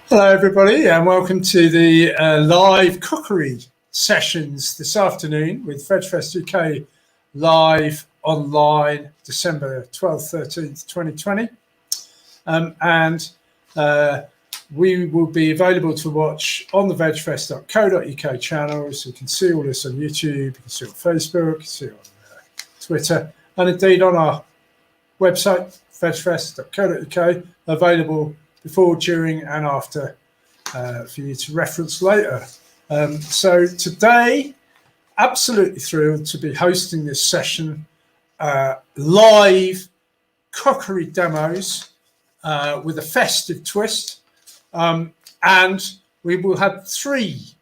Hello everybody and welcome to the live cookery sessions this afternoon with VegFest UK live online December 12th, 13th, 2020. We will be available to watch on the vegfest.co.uk channel, so you can see all this on YouTube, you can see it on Facebook, you can see it on Twitter, and indeed on our website, vegfest.co.uk, available before, during, and after for you to reference later. So today, absolutely thrilled to be hosting this session, live cookery demos with a festive twist. And we will have three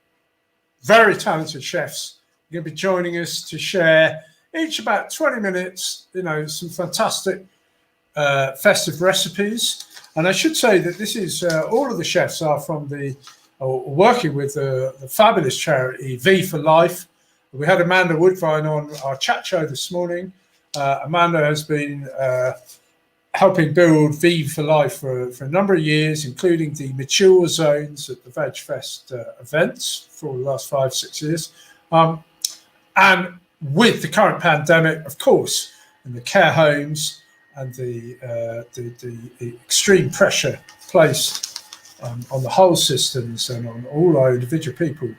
very talented chefs going to be joining us to share each about 20 minutes, some fantastic festive recipes. And I should say that this is all of the chefs are from working with the fabulous charity V for Life. We had Amanda Woodvine on our chat show this morning. Amanda has been helping build V for Life for a number of years, including the mature zones at the VegFest events for the last 5-6 years. And with the current pandemic, of course, in the care homes and the extreme pressure placed on the whole systems and on all our individual people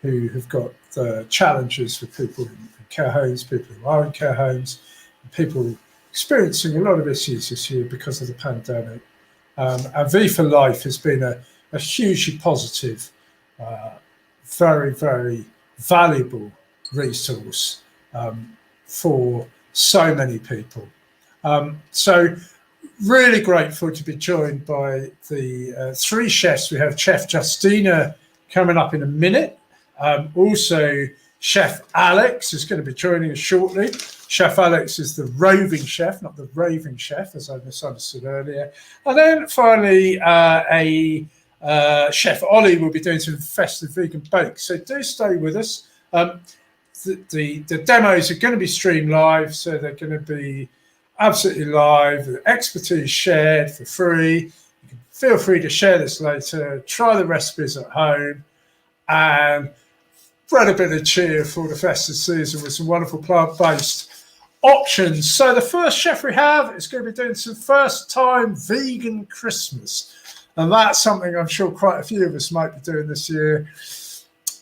who have got challenges with people in care homes, people who are in care homes, and people experiencing a lot of issues this year because of the pandemic. And V for Life has been a hugely positive, very, very valuable resource for so many people. So really grateful to be joined by the three chefs. We have Chef Justina coming up in a minute. Also, Chef Alex is going to be joining us shortly. Chef Alex is the roving chef, not the raving chef, as I misunderstood earlier. And then finally, Chef Ollie will be doing some festive vegan bakes. So do stay with us. The demos are going to be streamed live, so they're going to be absolutely live, with expertise shared for free. You can feel free to share this later, try the recipes at home, and spread a bit of cheer for the festive season with some wonderful plant-based options. So the first chef we have is going to be doing some first-time vegan Christmas, and that's something I'm sure quite a few of us might be doing this year.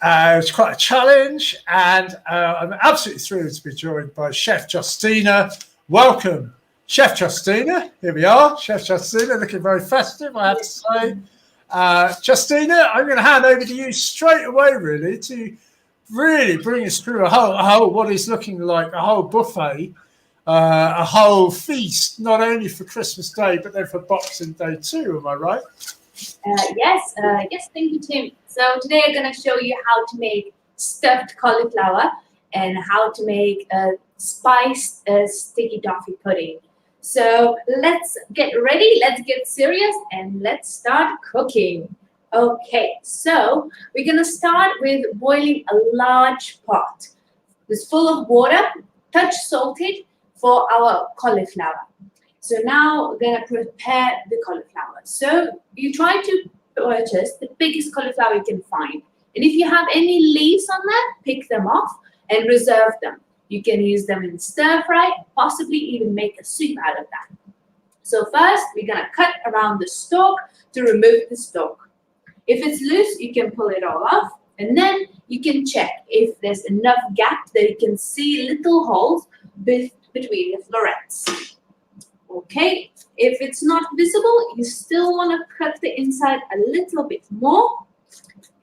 It's quite a challenge, and I'm absolutely thrilled to be joined by Chef Justina. Welcome, Chef Justina. Here we are, Chef Justina, looking very festive, I have to say. Justina, I'm going to hand over to you straight away, really, to really bring us through a whole what is looking like a whole buffet, a whole feast, not only for Christmas Day, but then for Boxing Day too. Am I right? Yes, thank you, Tim. So today I'm going to show you how to make stuffed cauliflower and how to make a spiced sticky toffee pudding. So let's get ready, let's get serious, and let's start cooking. Okay, so we're going to start with boiling a large pot. It's full of water, touch salted, for our cauliflower. So now we're going to prepare the cauliflower. So you try to purchase the biggest cauliflower you can find. And if you have any leaves on that, pick them off and reserve them. You can use them in stir fry, possibly even make a soup out of that. So first, we're going to cut around the stalk to remove the stalk. If it's loose, you can pull it all off. And then you can check if there's enough gap that you can see little holes between the florets. Okay, if it's not visible, you still want to cut the inside a little bit more.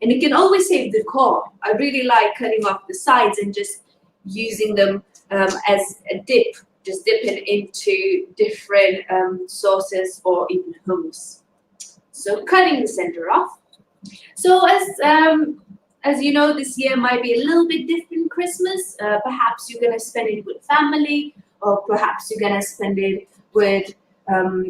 And you can always save the core. I really like cutting off the sides and just using them as a dip. Just dip it into different sauces or even hummus. So cutting the center off. So as you know, this year might be a little bit different Christmas. Perhaps you're going to spend it with family, or perhaps you're going to spend it with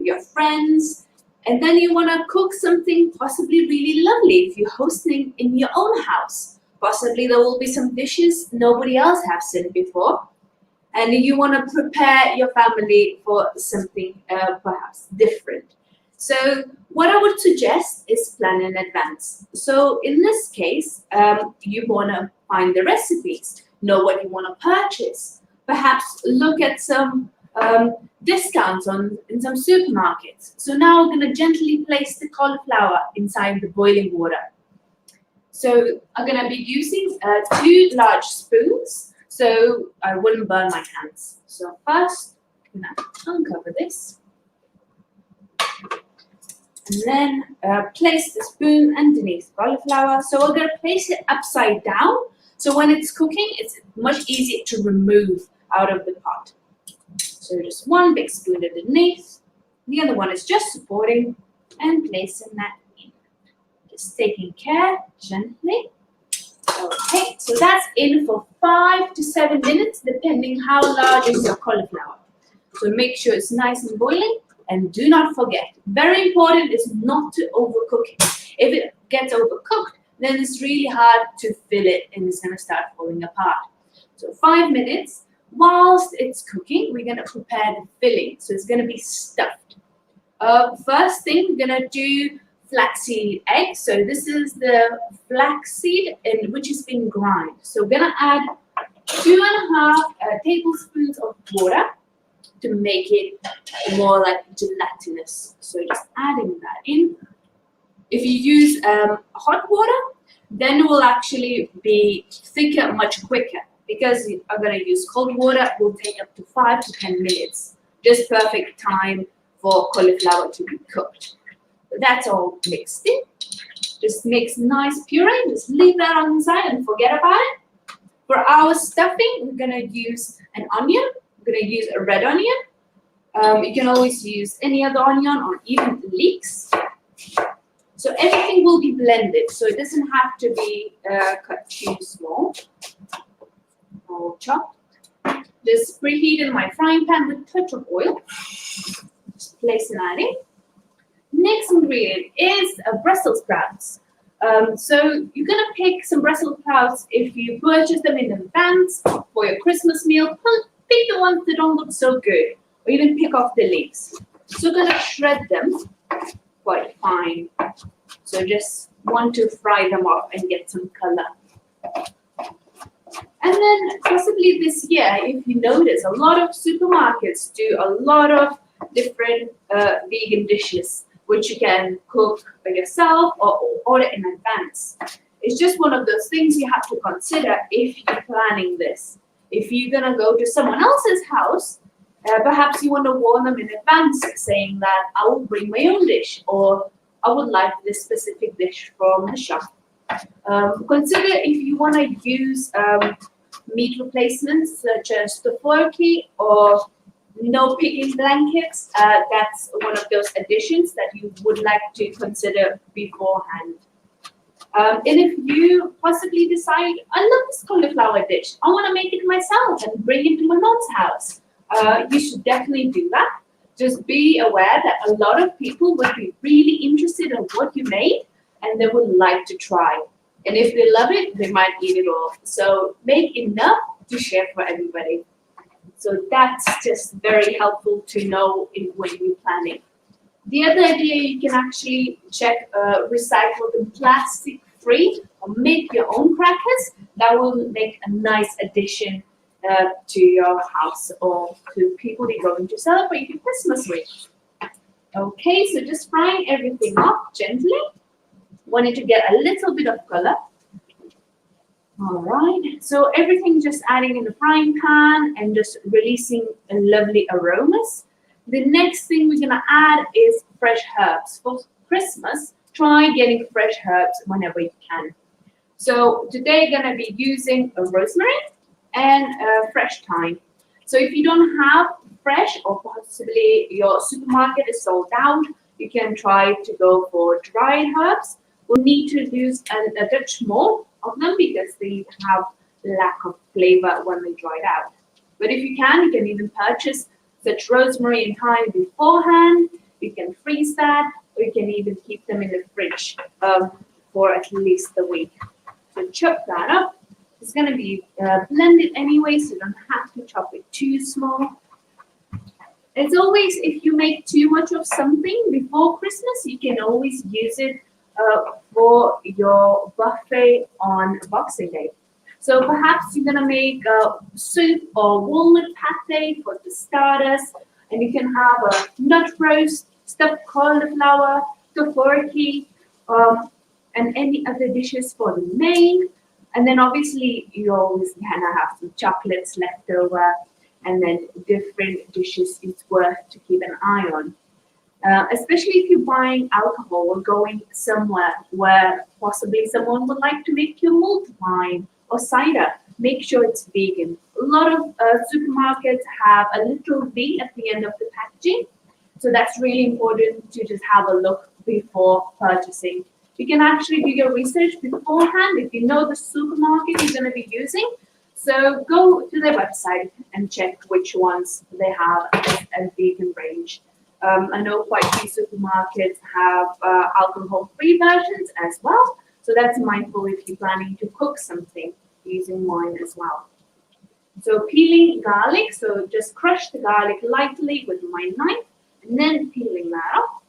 your friends. And then you want to cook something possibly really lovely if you're hosting in your own house. Possibly there will be some dishes nobody else has seen before. And you want to prepare your family for something perhaps different. So what I would suggest is plan in advance. So in this case, you want to find the recipes, know what you want to purchase, perhaps look at some discounts in some supermarkets. So now I'm going to gently place the cauliflower inside the boiling water. So I'm going to be using 2 large spoons so I wouldn't burn my hands. So first, I'm going to uncover this. And then place the spoon underneath the cauliflower. So we're going to place it upside down. So when it's cooking, it's much easier to remove out of the pot. So just 1 big spoon underneath. The other one is just supporting and placing that in. Just taking care gently. Okay, so that's in for 5 to 7 minutes, depending how large is your cauliflower. So make sure it's nice and boiling. And do not forget, very important is not to overcook it. If it gets overcooked, then it's really hard to fill it and it's going to start falling apart. So 5 minutes. Whilst it's cooking, we're going to prepare the filling. So it's going to be stuffed. First thing, we're going to do flaxseed eggs. So this is the flaxseed which has been ground. So we're going to add 2.5 tablespoons of water to make it more like gelatinous. So just adding that in. If you use hot water, then it will actually be thicker much quicker. Because I'm going to use cold water, it will take up to 5 to 10 minutes. Just perfect time for cauliflower to be cooked. So that's all mixed in. Just mix nice puree. Just leave that on the side and forget about it. For our stuffing, we're going to use an onion. We're going to use a red onion. You can always use any other onion or even leeks. So everything will be blended. So it doesn't have to be cut too small. Or chopped. Just preheat in my frying pan with a touch of oil. Just place that in. Next ingredient is Brussels sprouts. So you're going to pick some Brussels sprouts if you purchase them in advance for your Christmas meal. Pick the ones that don't look so good, or even pick off the leaves. So we're going to shred them quite fine. So just want to fry them off and get some color. And then possibly this year, if you notice, a lot of supermarkets do a lot of different vegan dishes, which you can cook by yourself or order in advance. It's just one of those things you have to consider if you're planning this. If you're going to go to someone else's house, perhaps you want to warn them in advance, saying that I will bring my own dish, or I would like this specific dish from the shop. Consider if you want to use meat replacements such as tofurkey or no picking blankets. That's one of those additions that you would like to consider beforehand. And if you possibly decide, I love this cauliflower dish, I want to make it myself and bring it to my mom's house, you should definitely do that. Just be aware that a lot of people would be really interested in what you made and they would like to try. And if they love it, they might eat it all. So make enough to share for everybody. So that's just very helpful to know when you're planning. The other idea, you can actually check recycled and plastic-free, or make your own crackers. That will make a nice addition to your house or to people you're going to celebrate your Christmas with. Okay, so just frying everything up gently. Wanted to get a little bit of color. All right, so everything just adding in the frying pan and just releasing a lovely aromas. The next thing we're gonna add is fresh herbs. For Christmas, try getting fresh herbs whenever you can. So today I'm gonna be using a rosemary and fresh thyme. So if you don't have fresh, or possibly your supermarket is sold out, you can try to go for dried herbs. We'll need to use a touch more of them because they have lack of flavor when they dried out. But if you can even purchase such rosemary and thyme beforehand. You can freeze that, or you can even keep them in the fridge for at least a week. So chop that up. It's going to be blended anyway, so you don't have to chop it too small. As always, if you make too much of something before Christmas, you can always use it for your buffet on Boxing Day. So perhaps you're gonna make soup or walnut pate for the starters, and you can have a nut roast, stuffed cauliflower, tofurkey, and any other dishes for the main. And then obviously you always gonna have some chocolates left over, and then different dishes it's worth to keep an eye on. Especially if you're buying alcohol or going somewhere where possibly someone would like to make you mulled wine or cider, make sure it's vegan. A lot of supermarkets have a little V at the end of the packaging, so that's really important to just have a look before purchasing. You can actually do your research beforehand if you know the supermarket you're going to be using. So go to their website and check which ones they have a vegan range. I know quite a few supermarkets have alcohol-free versions as well. So that's mindful if you're planning to cook something using wine as well. So peeling garlic, so just crush the garlic lightly with my knife and then peeling that off.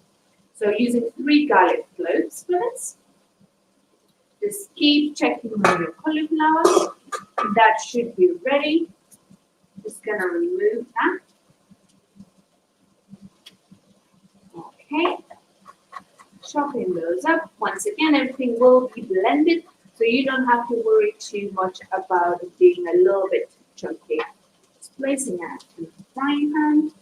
So using 3 garlic cloves for this. Just keep checking on your cauliflower. That should be ready. Just gonna remove that. Okay. Chopping those up. Once again, everything will be blended, so you don't have to worry too much about it being a little bit chunky. Just placing it in the frying pan.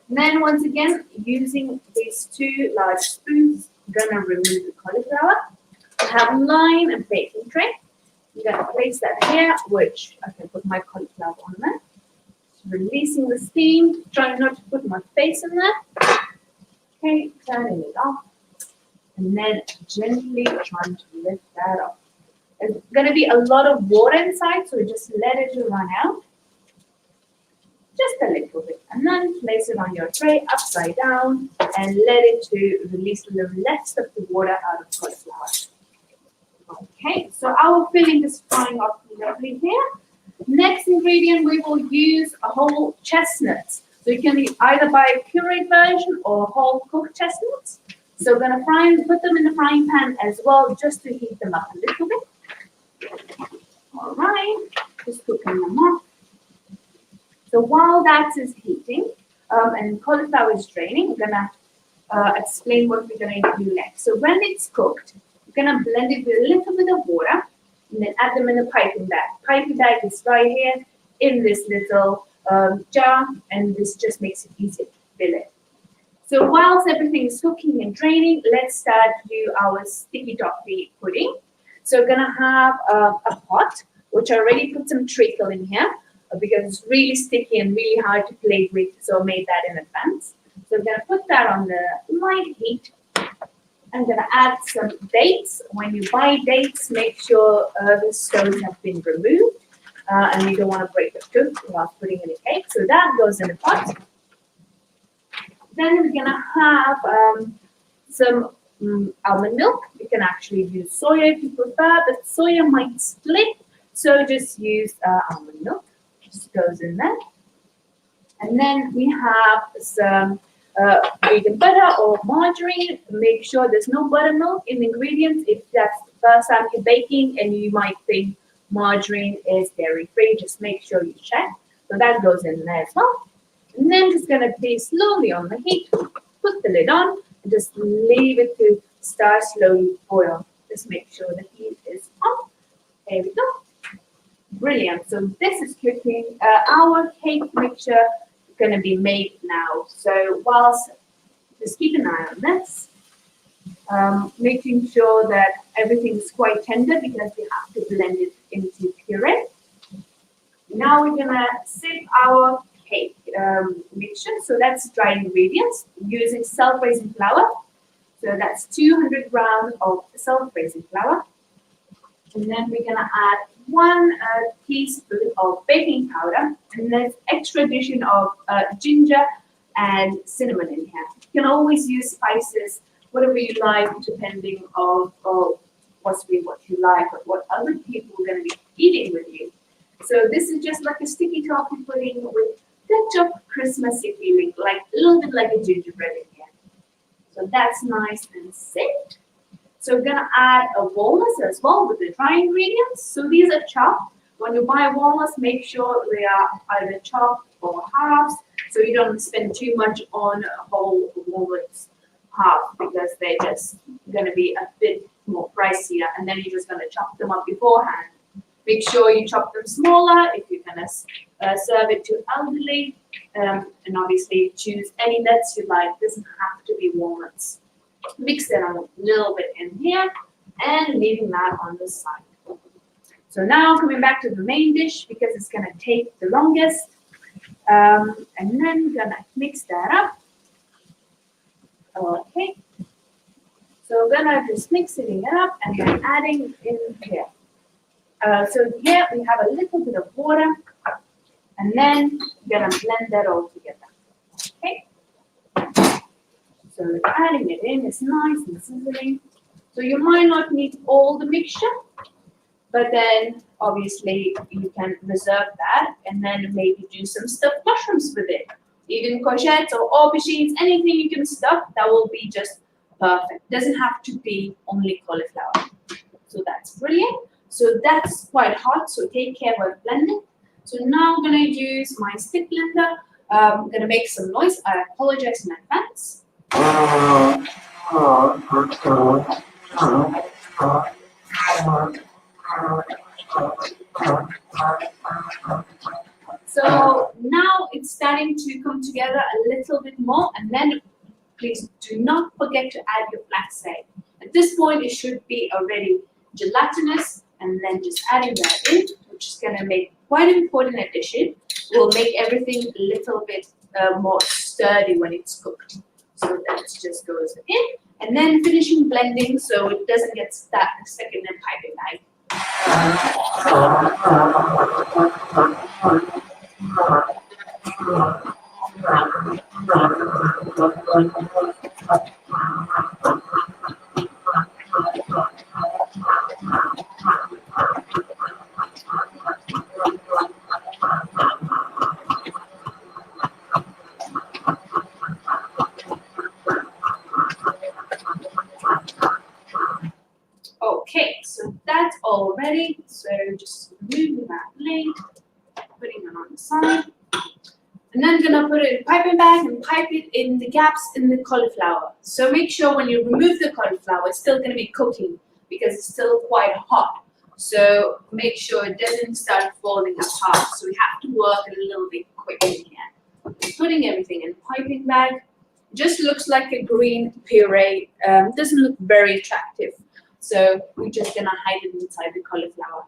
And then once again, using these 2 large spoons, I'm gonna remove the cauliflower. I have line and baking tray. I'm gonna place that here, which I can put my cauliflower on there. Just releasing the steam, trying not to put my face in there. Okay, turning it off. And then gently trying to lift that up. There's gonna be a lot of water inside, so just let it run out. Just a little bit, and then place it on your tray upside down and let it to release the rest of the water out of cauliflower. Okay, so our filling is frying up lovely here. Next ingredient, we will use a whole chestnuts. So you can either buy a pureed version or whole cooked chestnuts. So we're gonna put them in the frying pan as well, just to heat them up a little bit. All right, just cooking them up. So while that is heating and cauliflower is draining, we're gonna explain what we're going to do next. So when it's cooked, we're gonna blend it with a little bit of water and then add them in a piping bag. Piping bag is right here in this little jar, and this just makes it easier to fill it. So whilst everything is cooking and draining, let's start to do our sticky toffee pudding. So we're gonna have a pot, which I already put some treacle in here, because it's really sticky and really hard to play with, so I made that in advance. So I'm gonna put that on the light heat. I'm gonna add some dates. When you buy dates, make sure the stones have been removed, and you don't wanna break the fruit while putting in a cake. So that goes in the pot. Then we're gonna have some almond milk. You can actually use soya if you prefer, but soya might split, so just use almond milk. Just goes in there. And then we have some vegan butter or margarine. Make sure there's no buttermilk in the ingredients. If that's the first time you're baking and you might think margarine is dairy free, just make sure you check. So that goes in there as well. And then just gonna place slowly on the heat, put the lid on, and just leave it to start slowly boil. Just make sure the heat is on. There we go. Brilliant. So this is cooking. Our cake mixture is going to be made now. So whilst, just keep an eye on this, making sure that everything is quite tender because we have to blend it into puree. Now we're going to sieve our cake mixture. So that's dried ingredients using self-raising flour. So that's 200 grams of self-raising flour. And then we're going to add 1 teaspoon of baking powder, and there's extra addition of ginger and cinnamon in here. You can always use spices, whatever you like, depending on possibly what you like or what other people are going to be eating with you. So this is just like a sticky toffee pudding with touch of Christmassy feeling, like a little bit like a gingerbread in here. So that's nice and set. So we're gonna add a walnuts as well with the dry ingredients. So these are chopped. When you buy walnuts, make sure they are either chopped or halves, so you don't spend too much on whole walnuts half, because they're just gonna be a bit more pricier, and then you're just gonna chop them up beforehand. Make sure you chop them smaller if you're gonna serve it to elderly, and obviously choose any nuts you like. It doesn't have to be walnuts. Mix it a little bit in here and leaving that on the side. So now coming back to the main dish, because it's gonna take the longest, and then gonna mix that up. Okay. So we're gonna just mixing it up and then adding in here. So here we have a little bit of water, and then we're gonna blend that all together. Okay. So adding it in is nice and sizzling. So you might not need all the mixture, but then obviously you can reserve that and then maybe do some stuffed mushrooms with it. Even courgettes or aubergines, anything you can stuff, that will be just perfect. Doesn't have to be only cauliflower. So that's brilliant. So that's quite hot, so take care while blending. So now I'm gonna use my stick blender. I'm gonna make some noise. I apologize in advance. So now it's starting to come together a little bit more, and then please do not forget to add your flaxseed. At this point, it should be already gelatinous, and then just adding that in, which is going to make quite an important addition. Will make everything a little bit more sturdy when it's cooked. So that just goes in, and then finishing blending so it doesn't get stuck in the piping bag. Okay, so that's all ready. So just removing that plate, putting it on the side. And then gonna put it in a piping bag and pipe it in the gaps in the cauliflower. So make sure when you remove the cauliflower, it's still gonna be cooking because it's still quite hot. So make sure it doesn't start falling apart. So we have to work a little bit quick in here. Putting everything in a piping bag. Just looks like a green puree. Doesn't look very attractive. So we're just gonna hide it inside the cauliflower.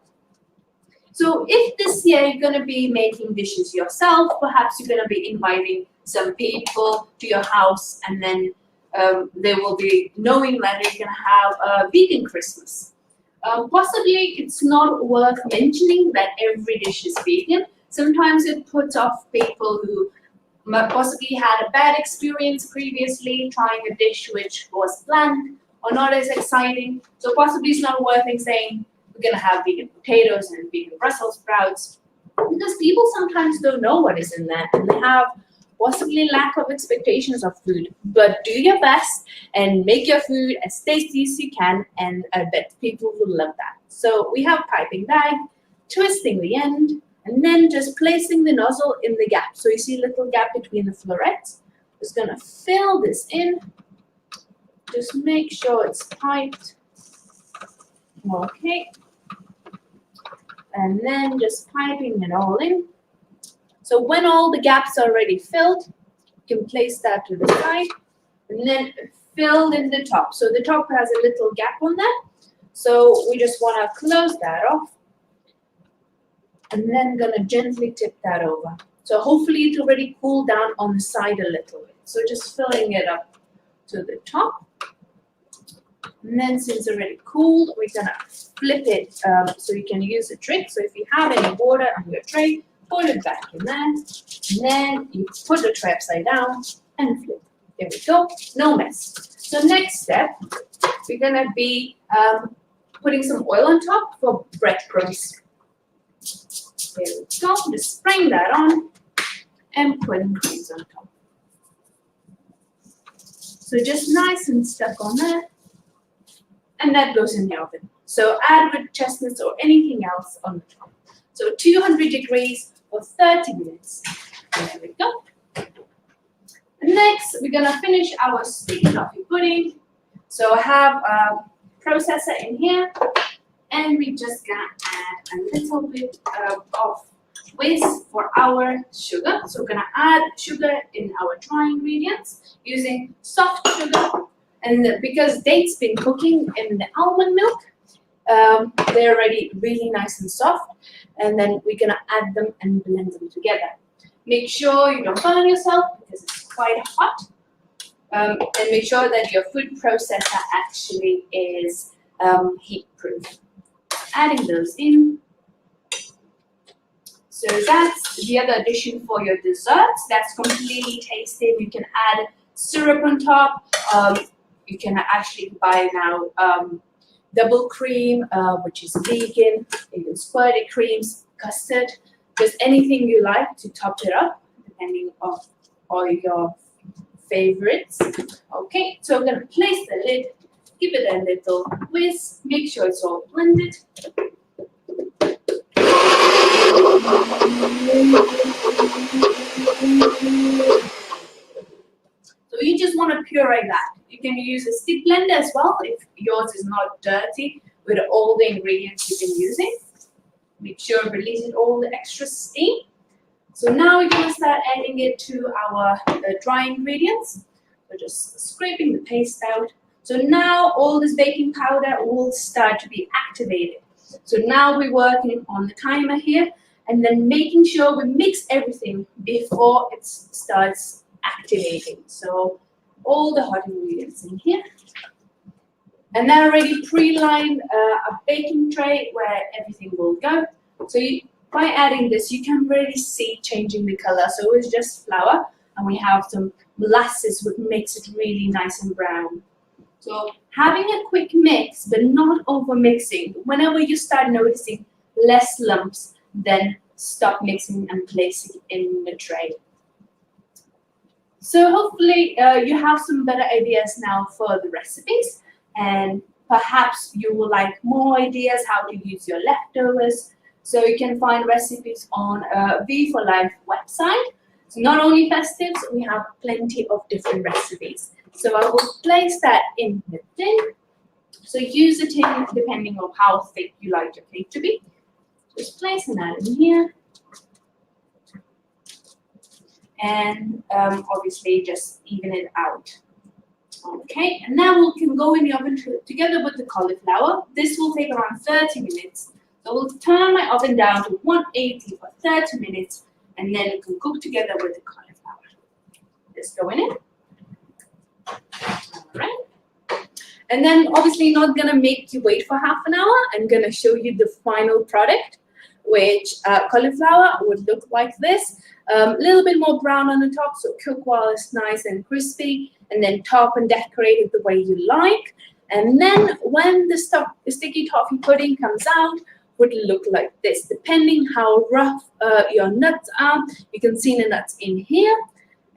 So if this year you're gonna be making dishes yourself, perhaps you're gonna be inviting some people to your house, and then they will be knowing that you're gonna have a vegan Christmas. Possibly it's not worth mentioning that every dish is vegan. Sometimes it puts off people who possibly had a bad experience previously trying a dish which was bland or not as exciting. So possibly it's not worth saying we're gonna have vegan potatoes and vegan Brussels sprouts, because people sometimes don't know what is in there and they have possibly lack of expectations of food. But do your best and make your food as tasty as you can, and I bet people will love that. So we have piping bag, twisting the end, and then just placing the nozzle in the gap. So you see a little gap between the florets. Just gonna fill this in. Just make sure it's piped. Okay. And then just piping it all in. So when all the gaps are already filled, you can place that to the side and then fill in the top. So the top has a little gap on that. So we just want to close that off and then gonna gently tip that over. So hopefully it already cooled down on the side a little bit. So just filling it up to the top. And then since it's already cooled, we're gonna flip it so you can use a trick. So if you have any water on your tray, put it back in there. And then you put the tray upside down and flip. There we go, no mess. So next step, we're gonna be putting some oil on top for breadcrumbs. There we go, just spraying that on. and pudding creams on top. So just nice and stuck on there, and that goes in the oven. So add with chestnuts or anything else on the top. So 200 degrees for 30 minutes. There we go. And next, we're gonna finish our sticky toffee pudding. So I have a processor in here, and we're just gonna add a little bit of whisk for our sugar. So we're gonna add sugar in our dry ingredients using soft sugar. And because dates been cooking in the almond milk, they're already really nice and soft. And then we're gonna add them and blend them together. Make sure you don't burn yourself because it's quite hot. And make sure that your food processor actually is heat proof. Adding those in. So that's the other addition for your desserts. That's completely tasty. You can add syrup on top. You can actually buy now double cream, which is vegan. You can squirted creams, custard, just anything you like to top it up, depending on all your favorites. Okay, so I'm gonna place the lid, give it a little whisk, make sure it's all blended. So you just want to puree that. You can use a stick blender as well if yours is not dirty with all the ingredients you've been using. Make sure it releases all the extra steam. So now we're going to start adding it to our dry ingredients. So just scraping the paste out. So now all this baking powder will start to be activated. So now we're working on the timer here and then making sure we mix everything before it starts activating. So all the hot ingredients in here. And then already pre-lined a baking tray where everything will go. So by adding this, you can really see changing the color. So it's just flour, and we have some molasses, which makes it really nice and brown. So having a quick mix, but not over mixing. Whenever you start noticing less lumps, then stop mixing and place it in the tray. So hopefully you have some better ideas now for the recipes, and perhaps you will like more ideas how to use your leftovers. So you can find recipes on V for Life website. So not only festives, we have plenty of different recipes. So I will place that in the tin. So use the tin depending on how thick you like your cake to be. Just placing that in here. And obviously just even it out. Okay, and now we can go in the oven together with the cauliflower. This will take around 30 minutes. So we'll turn my oven down to 180 for 30 minutes, and then it can cook together with the cauliflower. Just go in it. All right. And then obviously not gonna make you wait for half an hour. I'm gonna show you the final product, which cauliflower would look like this. A little bit more brown on the top, so cook while it's nice and crispy, and then top and decorate it the way you like. And then when the sticky toffee pudding comes out, would look like this. Depending how rough your nuts are, you can see the nuts in here.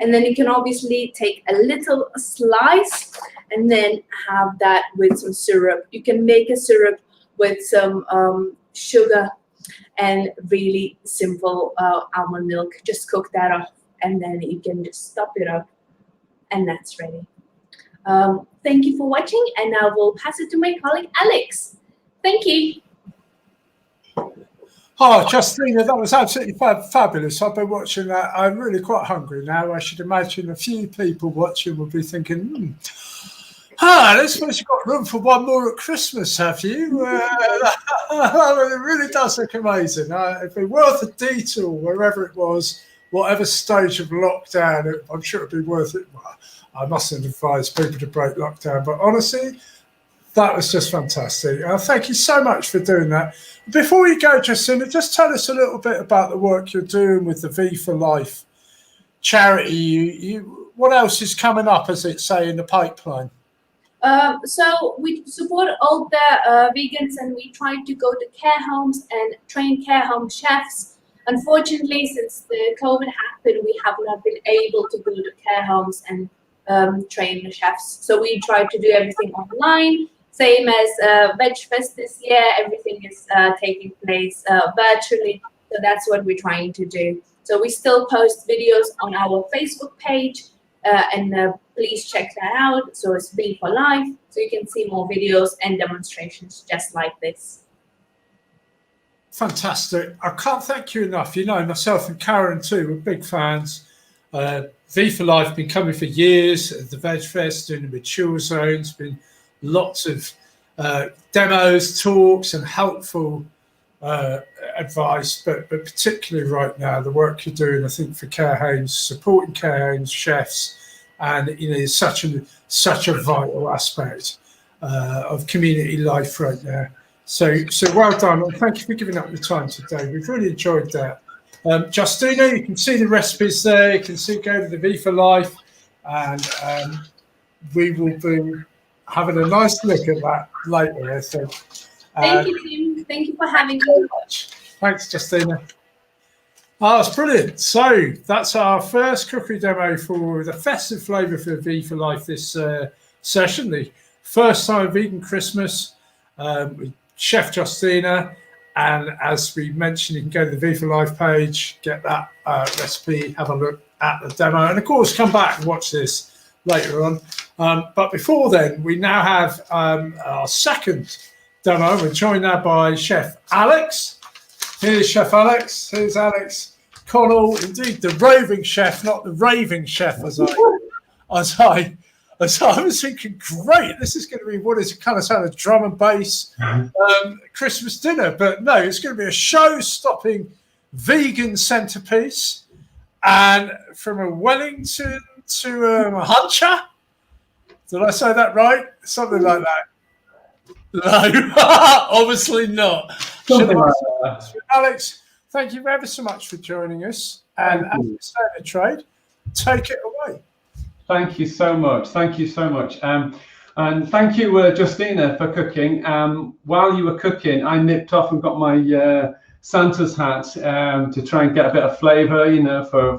And then you can obviously take a little slice and then have that with some syrup. You can make a syrup with some sugar and really simple almond milk. Just cook that off, and then you can just top it up, and that's ready. Thank you for watching, and I will pass it to my colleague Alex. Thank you. Oh, Justina, that was absolutely fabulous. I've been watching that. I'm really quite hungry now. I should imagine a few people watching will be thinking, this place you've got room for one more at Christmas, have you? It really does look amazing. It'd be worth a detour wherever it was, whatever stage of lockdown. I'm sure it'd be worth it. Well, I mustn't advise people to break lockdown, but honestly, that was just fantastic. Thank you so much for doing that. Before you go, Justina, just tell us a little bit about the work you're doing with the V for Life charity. What else is coming up, as it say, in the pipeline? So we support all the vegans, and we try to go to care homes and train care home chefs Unfortunately, since the COVID happened, we have not been able to go to care homes and train the chefs. So we try to do everything online. Same as Veg Fest this year, everything is taking place virtually. So that's what we're trying to do. So we still post videos on our Facebook page, and please check that out. So it's Be for Life, so you can see more videos and demonstrations just like this. Fantastic. I can't thank you enough. You know, myself and Karen too, we're big fans. V for Life been coming for years. The Veg Fest, doing the mature zones, been lots of demos, talks, and helpful advice. But particularly right now, the work you're doing, I think, for care homes, supporting care homes, chefs, and you know, it's such a vital aspect of community life right now. So well done, and thank you for giving up the time today. We've really enjoyed that. Justina, you can see the recipes there. You can go to the V for Life, and we will be having a nice look at that later, I think. Thank you, Tim. Thank you for having me. Thanks, Justina. Oh, that's brilliant. So that's our first cookery demo for the festive flavour for V for Life this session, the first time vegan Christmas with Chef Justina. And as we mentioned, you can go to the V for Life page, get that recipe, have a look at the demo, and of course come back and watch this later on. But before then, we now have our second demo. We're joined now by Chef Alex. Here's Chef Alex. Here's Alex Connell, indeed the roving chef, not the raving chef, as I was thinking, great, this is going to be what is kind of sound of drum and bass Christmas dinner, but no, it's going to be a show-stopping vegan centerpiece, and from a Wellington to a Hunter. Did I say that right? Something like that. No, obviously not. Something like that. Alex, thank you ever so much for joining us, and as we say in the trade, take it away. Thank you so much. Thank you so much. And thank you, Justina, for cooking. While you were cooking, I nipped off and got my Santa's hat to try and get a bit of flavour, you know, for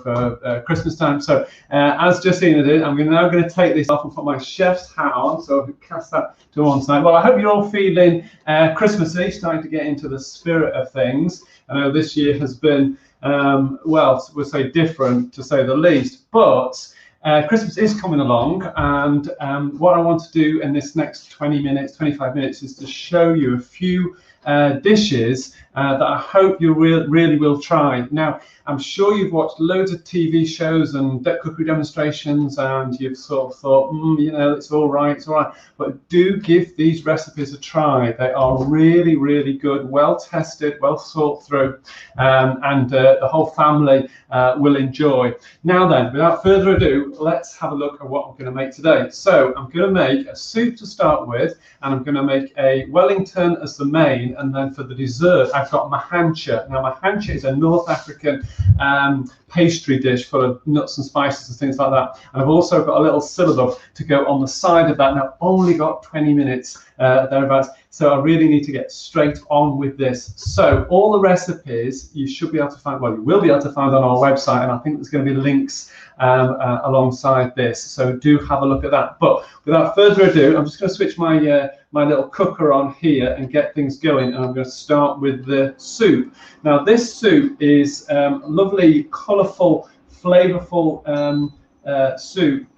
Christmas time. So as Justina did, I'm now going to take this off and put my chef's hat on. So I'll cast that to one side. Well, I hope you're all feeling Christmassy, starting to get into the spirit of things. I know this year has been, well, we'll say different, to say the least. But Christmas is coming along, and what I want to do in this next 20 minutes, 25 minutes is to show you a few dishes that I hope you really will try. Now, I'm sure you've watched loads of TV shows and cookery demonstrations, and you've sort of thought, you know, it's all right, but do give these recipes a try. They are really, really good, well tested, well thought through, and the whole family will enjoy. Now then, without further ado, let's have a look at what I'm going to make today. So I'm going to make a soup to start with, and I'm going to make a Wellington as the main, and then for the dessert, I've got mahancha. Now, mahancha is a North African pastry dish full of nuts and spices and things like that. And I've also got a little syllabub to go on the side of that. Now, I've only got 20 minutes thereabouts, so I really need to get straight on with this. So all the recipes you should be able to find, well, you will be able to find on our website, and I think there's going to be links alongside this, so do have a look at that. But without further ado, I'm just going to switch my my little cooker on here and get things going, and I'm going to start with the soup. Now, this soup is lovely, colourful, flavourful soup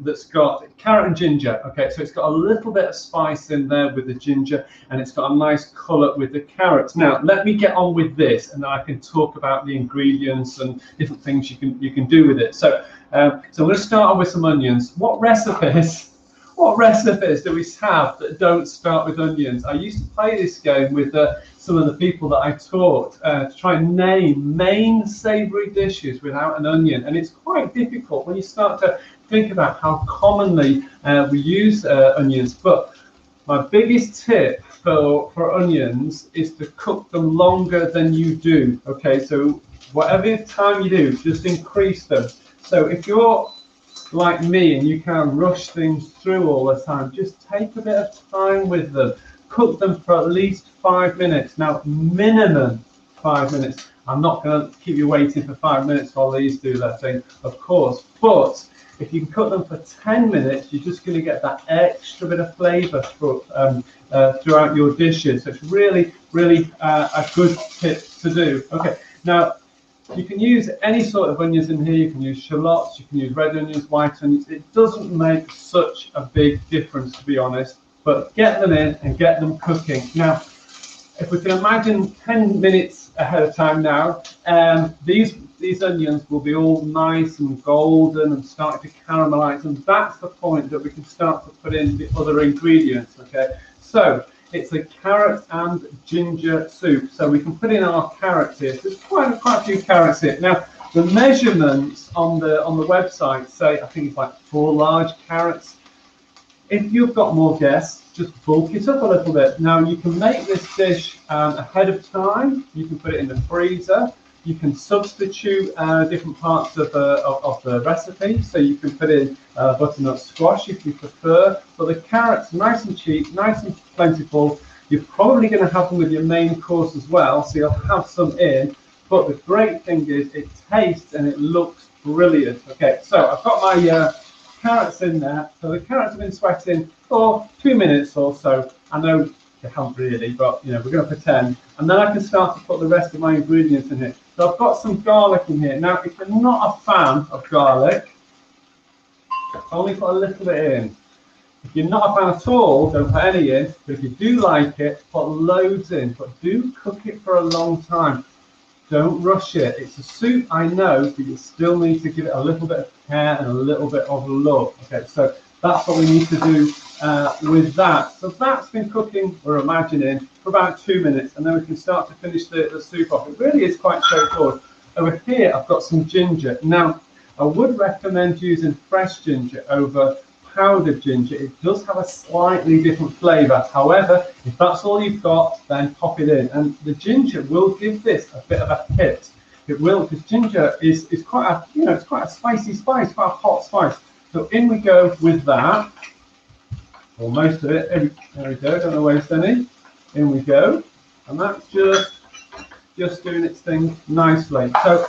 that's got carrot and ginger. Okay, so it's got a little bit of spice in there with the ginger, and it's got a nice colour with the carrots. Now, let me get on with this, and then I can talk about the ingredients and different things you can do with it. So, so I'm going to start off with some onions. What recipes do we have that don't start with onions? I used to play this game with some of the people that I taught to try and name main savoury dishes without an onion, and it's quite difficult when you start to think about how commonly we use onions. But my biggest tip for onions is to cook them longer than you do. Okay, so whatever time you do, just increase them. So if you're like me and you can't rush things through all the time, just take a bit of time with them. Cook them for at least 5 minutes. Now, minimum 5 minutes. I'm not going to keep you waiting for 5 minutes while these do their thing, of course, but if you can cook them for 10 minutes, you're just going to get that extra bit of flavour throughout your dishes. So it's really, really a good tip to do. Okay, now you can use any sort of onions in here. You can use shallots, you can use red onions, white onions. It doesn't make such a big difference, to be honest, but get them in and get them cooking. Now, if we can imagine 10 minutes ahead of time now, these onions will be all nice and golden and starting to caramelize, and that's the point that we can start to put in the other ingredients. Okay, so it's a carrot and ginger soup, so we can put in our carrots here. There's quite a few carrots here. Now the measurements on the website say, I think it's like 4 large carrots. If you've got more guests, just bulk it up a little bit. Now you can make this dish ahead of time. You can put it in the freezer. You can substitute different parts of the recipe. So you can put in butternut squash if you prefer. But the carrots, nice and cheap, nice and plentiful. You're probably going to have them with your main course as well, so you'll have some in. But the great thing is it tastes and it looks brilliant. Okay, so I've got my carrots in there. So the carrots have been sweating for 2 minutes or so. I know they haven't really, but you know, we're going to pretend. And then I can start to put the rest of my ingredients in here. So I've got some garlic in here. Now, if you're not a fan of garlic, only put a little bit in. If you're not a fan at all, don't put any in. But if you do like it, put loads in. But do cook it for a long time. Don't rush it. It's a soup, I know, but you still need to give it a little bit of care and a little bit of love. Okay, so that's what we need to do with that. So that's been cooking, we're imagining, for about 2 minutes, and then we can start to finish the soup off. It really is quite straightforward. Over here, I've got some ginger. Now, I would recommend using fresh ginger over powdered ginger. It does have a slightly different flavour. However, if that's all you've got, then pop it in. And the ginger will give this a bit of a hit. It will, because ginger is quite a, you know, it's quite a spicy spice, quite a hot spice. So in we go with that, or most of it. There we go, don't waste any. In we go, and that's just doing its thing nicely. So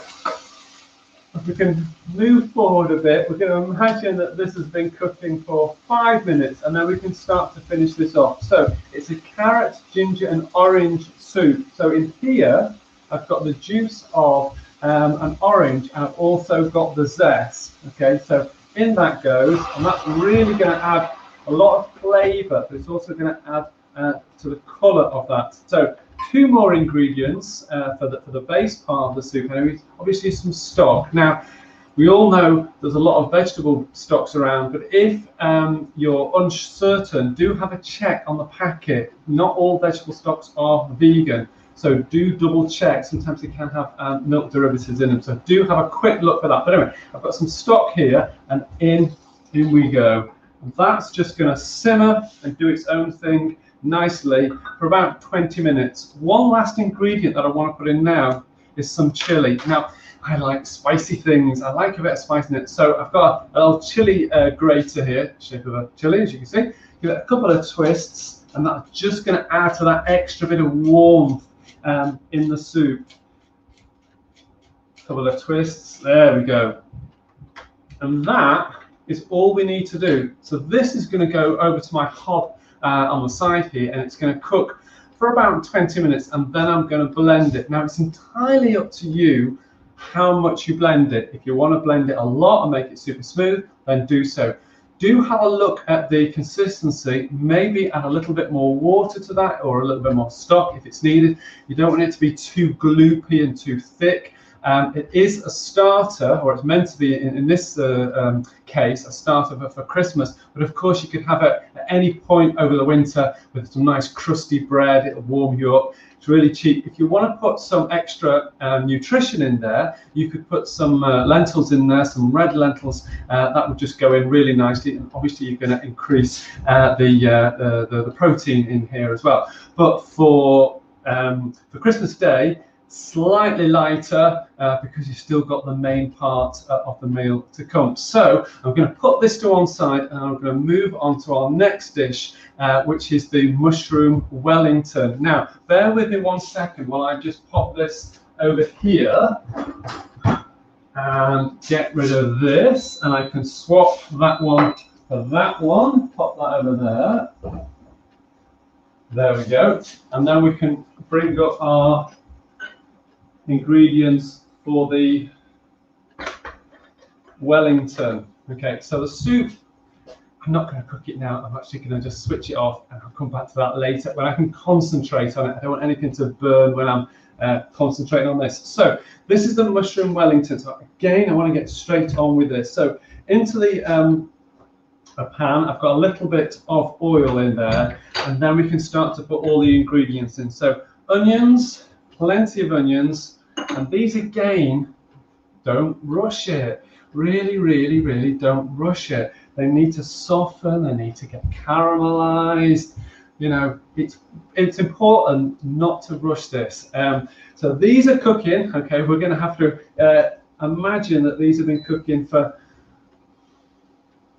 if we can move forward a bit, we're going to imagine that this has been cooking for 5 minutes, and then we can start to finish this off. So it's a carrot, ginger, and orange soup. So in here, I've got the juice of an orange, and I've also got the zest. Okay, so in that goes, and that's really going to add a lot of flavour, but it's also going to add to the colour of that. So 2 more ingredients for the base part of the soup, and obviously some stock. Now, we all know there's a lot of vegetable stocks around, but if you're uncertain, do have a check on the packet. Not all vegetable stocks are vegan, so do double check. Sometimes they can have milk derivatives in them, so do have a quick look for that. But anyway, I've got some stock here, and in we go. And that's just going to simmer and do its own thing nicely for about 20 minutes. One last ingredient that I want to put in now is some chili. Now, I like spicy things. I like a bit of spice in it. So I've got a little chili grater here, shape of a chili, as you can see. Give it a couple of twists, and that's just going to add to that extra bit of warmth in the soup. Couple of twists. There we go. And that is all we need to do. So this is going to go over to my hob on the side here, and it's going to cook for about 20 minutes, and then I'm going to blend it. Now, it's entirely up to you how much you blend it. If you want to blend it a lot and make it super smooth, then do so. Do have a look at the consistency, maybe add a little bit more water to that, or a little bit more stock if it's needed. You don't want it to be too gloopy and too thick. It is a starter, or it's meant to be in this case, a starter for Christmas, but of course you could have it at any point over the winter with some nice crusty bread. It'll warm you up. It's really cheap. If you want to put some extra nutrition in there, you could put some lentils in there, some red lentils. That would just go in really nicely, and obviously you're going to increase the protein in here as well. But for Christmas Day, slightly lighter because you've still got the main part of the meal to come. So I'm going to put this to one side, and I'm going to move on to our next dish, which is the mushroom Wellington. Now, bear with me 1 second while I just pop this over here and get rid of this, and I can swap that one for that one, pop that over there. There we go. And then we can bring up our ingredients for the Wellington. Okay, so the soup, I'm not going to cook it now. I'm actually going to just switch it off, and I'll come back to that later when I can concentrate on it. I don't want anything to burn when I'm concentrating on this. So this is the mushroom Wellington. So again, I want to get straight on with this. So into the a pan, I've got a little bit of oil in there, and then we can start to put all the ingredients in. So onions, plenty of onions, and these again, don't rush it. Really, really, really don't rush it. They need to soften, they need to get caramelized. You know, it's important not to rush this. So these are cooking, okay, we're gonna have to imagine that these have been cooking for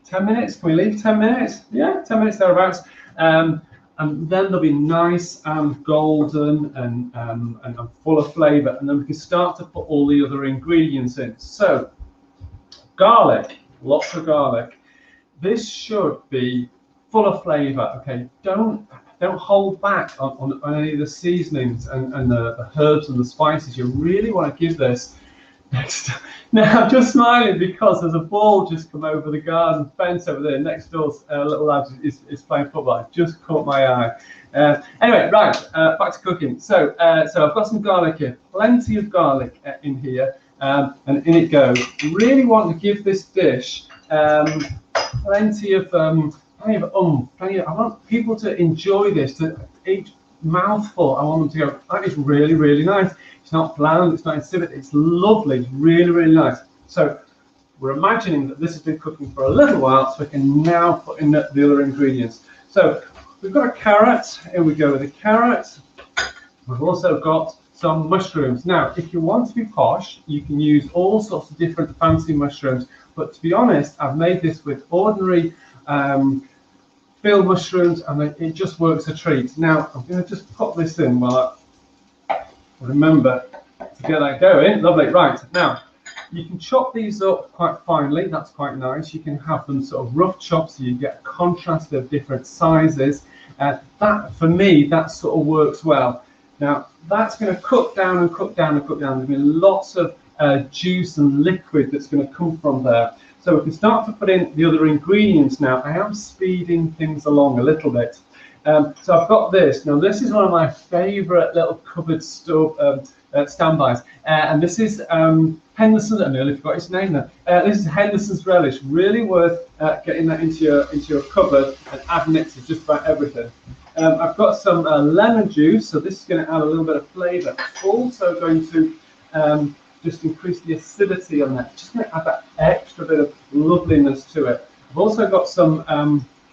10 minutes, can we leave 10 minutes? Yeah, 10 minutes thereabouts. And then they'll be nice and golden and full of flavour. And then we can start to put all the other ingredients in. So, garlic, lots of garlic. This should be full of flavour, okay? Don't hold back on any of the seasonings and the herbs and the spices. You really want to give this next. Now I'm just smiling because there's a ball just come over the garden fence over there. Next door, little lad is playing football. It just caught my eye. Anyway, right, back to cooking. So I've got some garlic here, plenty of garlic in here, and in it goes. Really want to give this dish plenty of. I want people to enjoy this. To each mouthful, I want them to go, that is really, really nice. It's not bland, it's not insipid, it's lovely, it's really, really nice. So we're imagining that this has been cooking for a little while, so we can now put in the other ingredients. So we've got a carrot, here we go with the carrot. We've also got some mushrooms. Now, if you want to be posh, you can use all sorts of different fancy mushrooms, but to be honest, I've made this with ordinary field mushrooms, and it just works a treat. Now, I'm going to just pop this in while I remember to get that going. Lovely. Right, now, you can chop these up quite finely. That's quite nice. You can have them sort of rough chopped so you get a contrast of different sizes. That, for me, that sort of works well. Now, that's going to cook down and cook down and cook down. There's going to be lots of juice and liquid that's going to come from there. So we can start to put in the other ingredients now. I am speeding things along a little bit. So I've got this. Now this is one of my favourite little cupboard standbys. And this is Henderson, I nearly forgot his name now. This is Henderson's Relish. Really worth getting that into your cupboard and adding it to just about everything. I've got some lemon juice, so this is going to add a little bit of flavour. Also going to just increase the acidity on that. Just going to add that extra bit of loveliness to it. I've also got some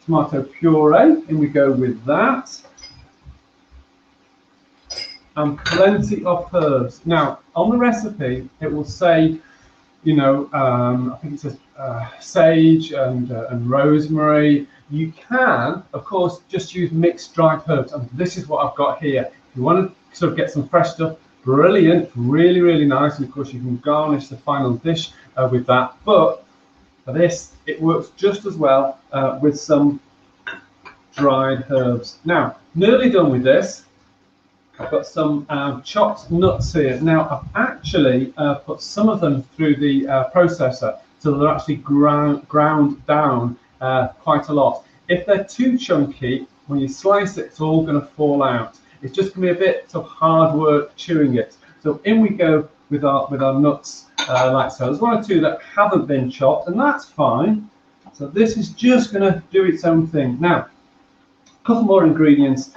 tomato puree, in we go with that. And plenty of herbs. Now, on the recipe, it will say, you know, I think it says sage and rosemary. You can, of course, just use mixed dried herbs, and this is what I've got here. If you want to sort of get some fresh stuff, brilliant, really, really nice, and of course you can garnish the final dish with that. But for this, it works just as well with some dried herbs. Now, nearly done with this. I've got some chopped nuts here. Now, I've actually put some of them through the processor, so they're actually ground down quite a lot. If they're too chunky, when you slice it, it's all going to fall out. It's just going to be a bit of hard work chewing it. So in we go with our nuts like so. There's one or two that haven't been chopped, and that's fine. So this is just going to do its own thing. Now, a couple more ingredients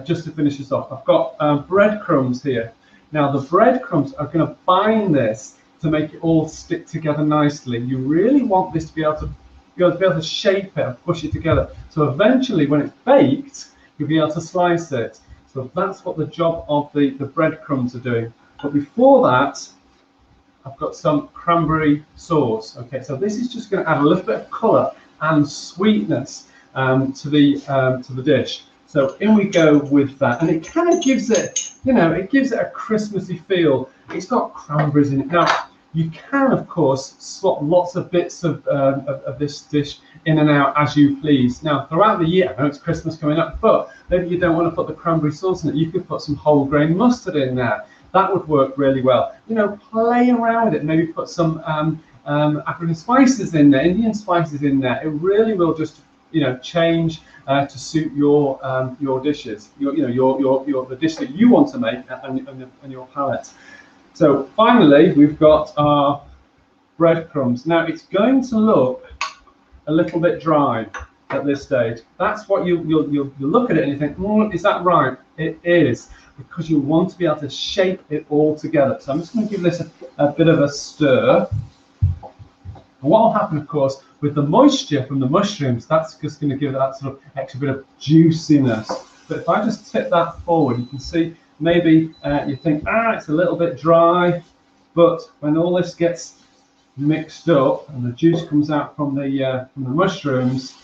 just to finish this off. I've got breadcrumbs here. Now the breadcrumbs are going to bind this to make it all stick together nicely. You really want this to be able to shape it and push it together. So eventually, when it's baked, you'll be able to slice it. So that's what the job of the breadcrumbs are doing. But before that, I've got some cranberry sauce. Okay, so this is just going to add a little bit of colour and sweetness to the dish. So in we go with that, and it kind of gives it, you know, it gives it a Christmassy feel. It's got cranberries in it. Now, you can, of course, swap lots of bits of this dish in and out as you please. Now, throughout the year, I know it's Christmas coming up, but maybe you don't want to put the cranberry sauce in it. You could put some whole grain mustard in there. That would work really well. You know, play around with it. Maybe put some African spices in there, Indian spices in there. It really will just, you know, change to suit your dishes. The dish that you want to make and your palate. So finally, we've got our breadcrumbs. Now it's going to look a little bit dry at this stage. That's what you'll look at it and you think, is that right? It is, because you want to be able to shape it all together. So I'm just going to give this a bit of a stir. And what will happen, of course, with the moisture from the mushrooms, that's just going to give it that sort of extra bit of juiciness. But if I just tip that forward, you can see maybe you think, it's a little bit dry, but when all this gets mixed up and the juice comes out from the mushrooms,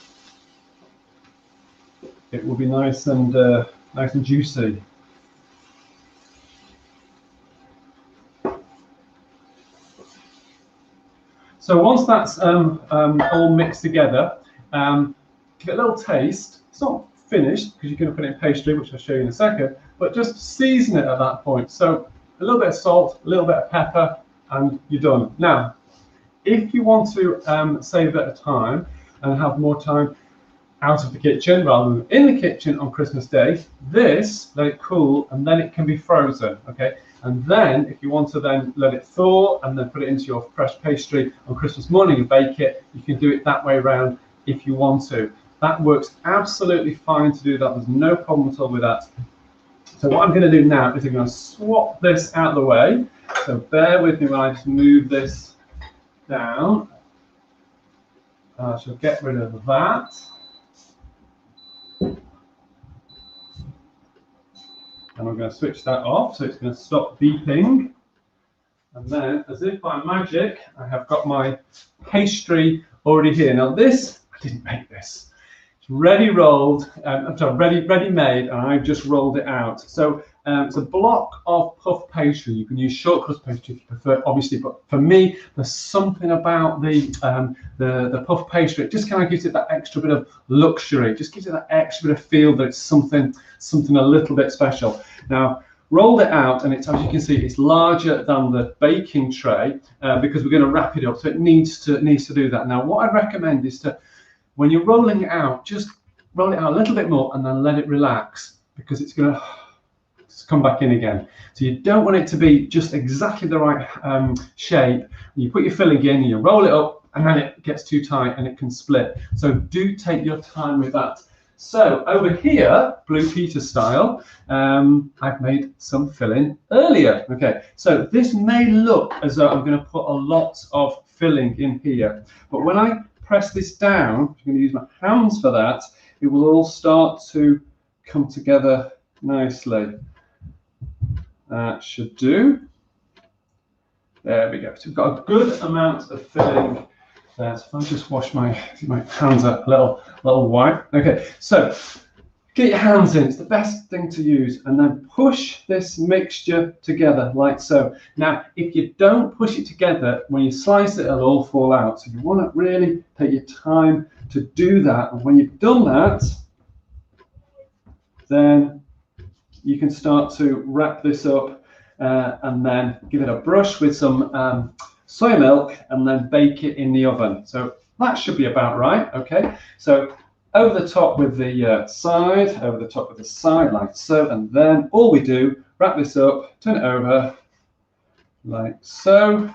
it will be nice and juicy. So once that's all mixed together, give it a little taste. It's not finished because you're going to put it in pastry, which I'll show you in a second, but just season it at that point. So a little bit of salt, a little bit of pepper, and you're done. Now, if you want to save a bit of time and have more time out of the kitchen rather than in the kitchen on Christmas Day, let it cool, and then it can be frozen, okay? And then if you want to then let it thaw and then put it into your fresh pastry on Christmas morning and bake it, you can do it that way around if you want to. That works absolutely fine to do that. There's no problem at all with that. So what I'm going to do now is I'm going to swap this out of the way. So bear with me when I just move this down. I shall get rid of that. And I'm going to switch that off, so it's going to stop beeping. And then, as if by magic, I have got my pastry already here. Now this, I didn't make this. It's ready rolled, ready made, and I've just rolled it out. So it's a block of puff pastry. You can use short crust pastry if you prefer, obviously, but for me, there's something about the puff pastry. It just kind of gives it that extra bit of luxury. It just gives it that extra bit of feel that it's something a little bit special. Now, rolled it out, and it's, as you can see, it's larger than the baking tray because we're going to wrap it up, so it needs to do that. Now, what I recommend is to, when you're rolling it out, just roll it out a little bit more and then let it relax, because it's going to come back in again. So you don't want it to be just exactly the right shape. You put your filling in, you roll it up, and then it gets too tight and it can split. So do take your time with that. So over here, Blue Peter style, I've made some filling earlier. Okay, so this may look as though I'm going to put a lot of filling in here, but when I press this down, I'm going to use my hands for that, it will all start to come together nicely. That should do. There we go. So we've got a good amount of filling there. So if I just wash my hands up a little wipe. Okay, so get your hands in. It's the best thing to use, and then push this mixture together like so. Now, if you don't push it together, when you slice it, it'll all fall out. So you want to really take your time to do that. And when you've done that, then you can start to wrap this up and then give it a brush with some soy milk and then bake it in the oven. So that should be about right. Okay, so over the top with the side, over the top with the side like so, and then all we do, wrap this up, turn it over like so.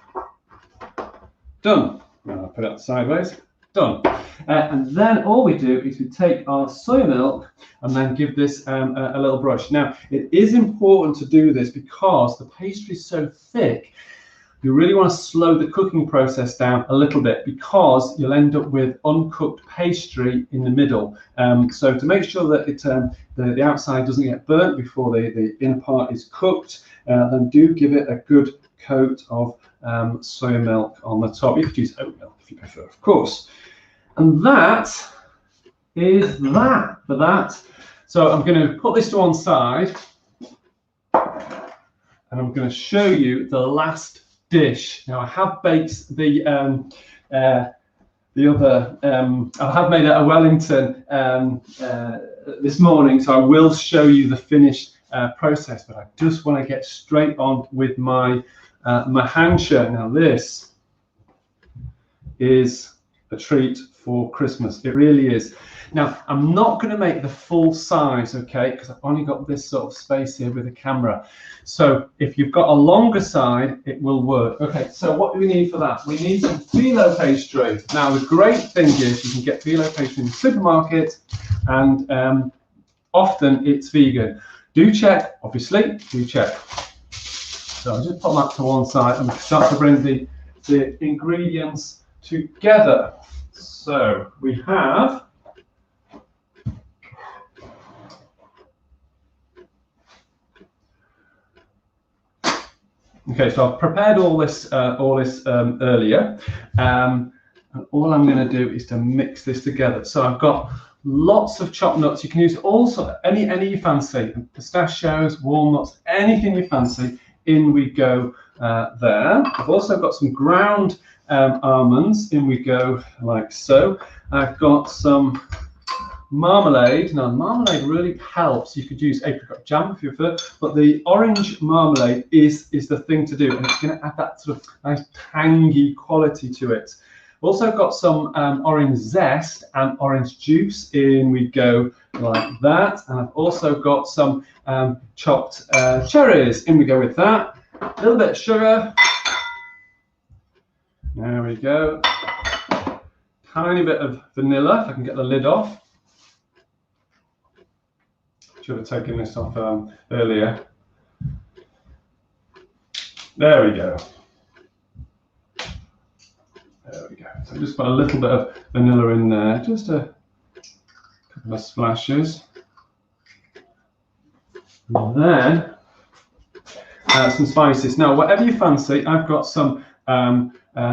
Done. I'll put it sideways. Done. And then all we do is we take our soy milk and then give this a little brush. Now, it is important to do this because the pastry is so thick. You really want to slow the cooking process down a little bit, because you'll end up with uncooked pastry in the middle. So to make sure that the outside doesn't get burnt before the inner part is cooked, then do give it a good coat of soy milk on the top. You could use oat milk if you prefer, of course. And that is that for that. So I'm going to put this to one side. and I'm going to show you the last dish. Now I have baked the other, I have made a Wellington this morning, so I will show you the finished process, but I just want to get straight on with my mahansha. Now this is a treat for Christmas. It really is. Now I'm not going to make the full size, okay, because I've only got this sort of space here with the camera. So if you've got a longer side, it will work. Okay, so what do we need for that? We need some phyllo pastry. Now the great thing is you can get phyllo pastry in the supermarket, and often it's vegan. Do check, obviously, do check. So I'll just put that to one side and we can start to bring the ingredients together. So we have okay, so I've prepared all this earlier, and all I'm going to do is to mix this together. So I've got lots of chopped nuts. You can use also any you fancy, pistachios, walnuts, anything you fancy. In we go there. I've also got some ground almonds. In we go like so. I've got some marmalade. Now marmalade really helps. You could use apricot jam if you prefer, but the orange marmalade is the thing to do, and it's going to add that sort of nice tangy quality to it. Also got some orange zest and orange juice. In we go like that, and I've also got some chopped cherries. In we go with that. A little bit of sugar. There we go. Tiny bit of vanilla, if I can get the lid off. Should have taken this off earlier. There we go. There we go. So just put a little bit of vanilla in there, just a couple of splashes. And then some spices. Now, whatever you fancy, I've got some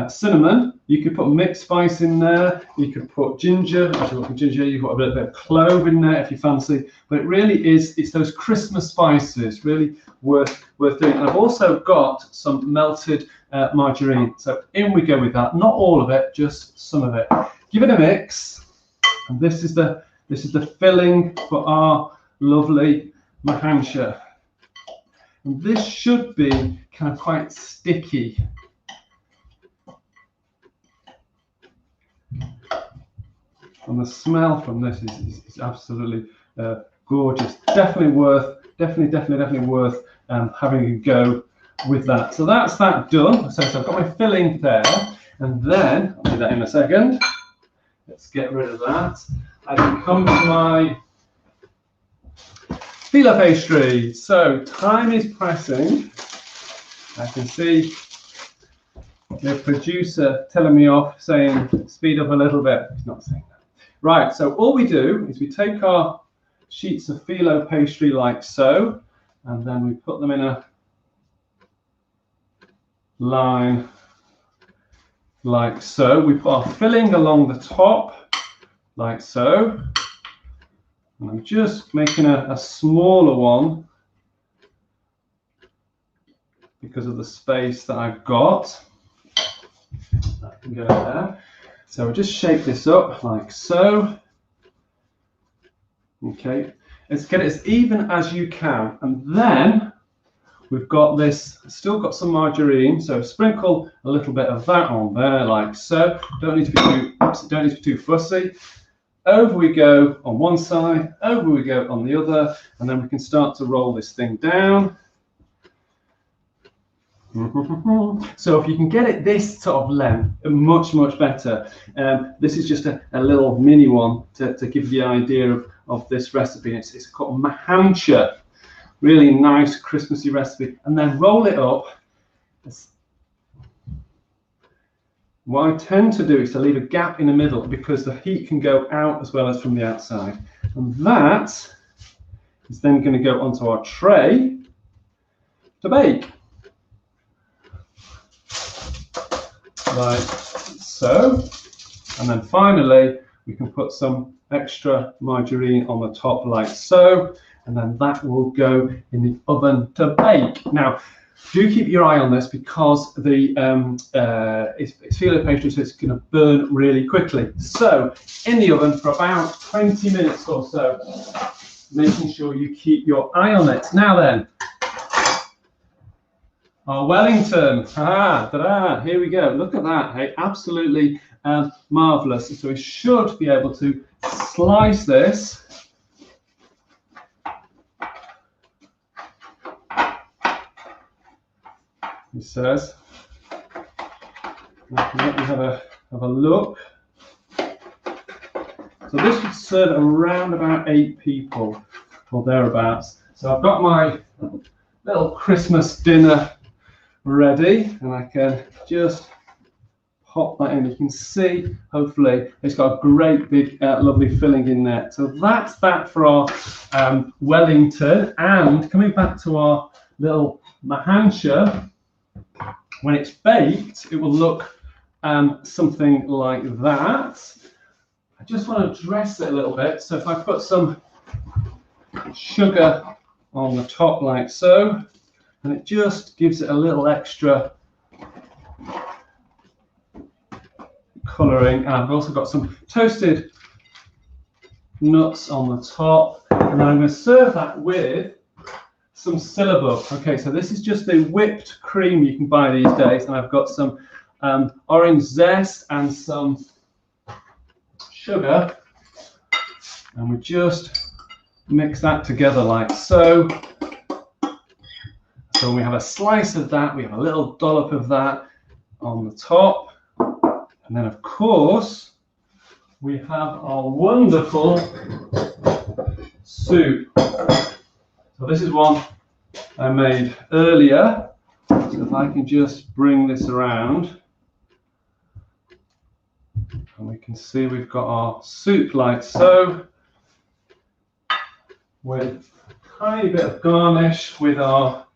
cinnamon. You could put mixed spice in there. You could put ginger. If you want ginger, you put a bit of clove in there if you fancy. But it really is, it's those Christmas spices, really worth doing. And I've also got some melted margarine. So in we go with that. Not all of it, just some of it. Give it a mix. And this is the filling for our lovely mahansha. And this should be kind of quite sticky. And the smell from this is absolutely gorgeous. Definitely worth having a go with that. So that's that done. So I've got my filling there, and then I'll do that in a second. Let's get rid of that. I can come to my phyllo pastry. So time is pressing. I can see the producer telling me off, saying speed up a little bit. He's not saying that. Right, so all we do is we take our sheets of phyllo pastry like so, and then we put them in a line like so. We put our filling along the top like so. And I'm just making a smaller one because of the space that I've got. That can go there. So we'll just shape this up like so. Okay, let's get it as even as you can. And then we've got this, still got some margarine, so sprinkle a little bit of that on there like so. Don't need to be too fussy. Over we go on one side, over we go on the other, and then we can start to roll this thing down. So if you can get it this sort of length, much better. This is just a little mini one to give you the idea of this recipe. It's called mahansha, really nice Christmassy recipe. And then roll it up. What I tend to do is to leave a gap in the middle because the heat can go out as well as from the outside. And that is then going to go onto our tray to bake. Like so. And then finally, we can put some extra margarine on the top like so. And then that will go in the oven to bake. Now, do keep your eye on this because the it's phyllo pastry, so it's going to burn really quickly. So in the oven for about 20 minutes or so, making sure you keep your eye on it. Now then, our Wellington, here we go. Look at that, hey, absolutely marvelous. So we should be able to slice this. He says. Let me have a look. So this would serve around about 8 people or thereabouts. So I've got my little Christmas dinner ready, and I can just pop that in. You can see, hopefully, it's got a great big lovely filling in there. So that's that for our Wellington. And coming back to our little mahancha, when it's baked, it will look something like that. I just want to dress it a little bit. So if I put some sugar on the top like so, and it just gives it a little extra colouring. And I've also got some toasted nuts on the top, and then I'm going to serve that with some syllabub. Okay, so this is just the whipped cream you can buy these days, and I've got some orange zest and some sugar, and we just mix that together like so. So we have a slice of that, we have a little dollop of that on the top, and then of course we have our wonderful soup. So this is one I made earlier. So if I can just bring this around, and we can see we've got our soup like so, with a tiny bit of garnish with our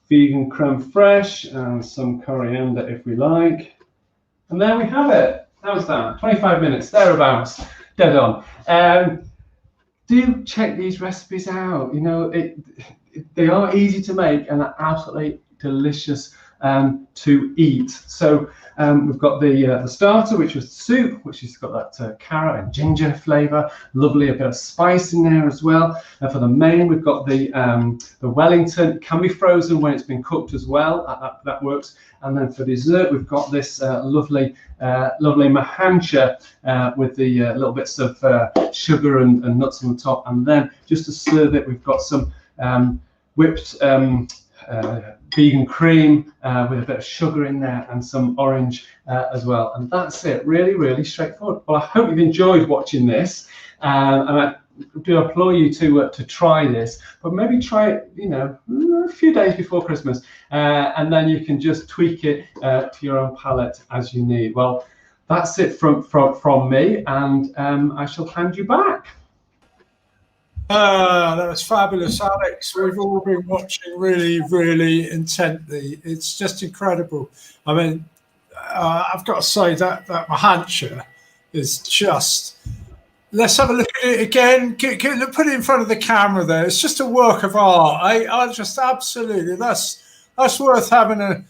vegan creme fraiche and some coriander if we like. And there we have it. How's that? 25 minutes, thereabouts, dead on. Do check these recipes out. You know, they are easy to make and are absolutely delicious to eat. So we've got the starter, which was soup, which has got that carrot and ginger flavour, lovely, a bit of spice in there as well. And for the main, we've got the Wellington. It can be frozen when it's been cooked as well. That works. And then for dessert, we've got this lovely mahancha with the little bits of sugar and nuts on the top. And then just to serve it, we've got some whipped vegan cream with a bit of sugar in there and some orange as well. And that's it. Really, really straightforward. Well, I hope you've enjoyed watching this, and I do implore you to try this, but maybe try it, you know, a few days before Christmas, and then you can just tweak it to your own palate as you need. Well, that's it from me, and I shall hand you back. That was fabulous, Alex. We've all been watching really, really intently. It's just incredible. I mean, I've got to say that mahancha is just. Let's have a look at it again. Put it in front of the camera there. It's just a work of art. I just absolutely. That's worth having a.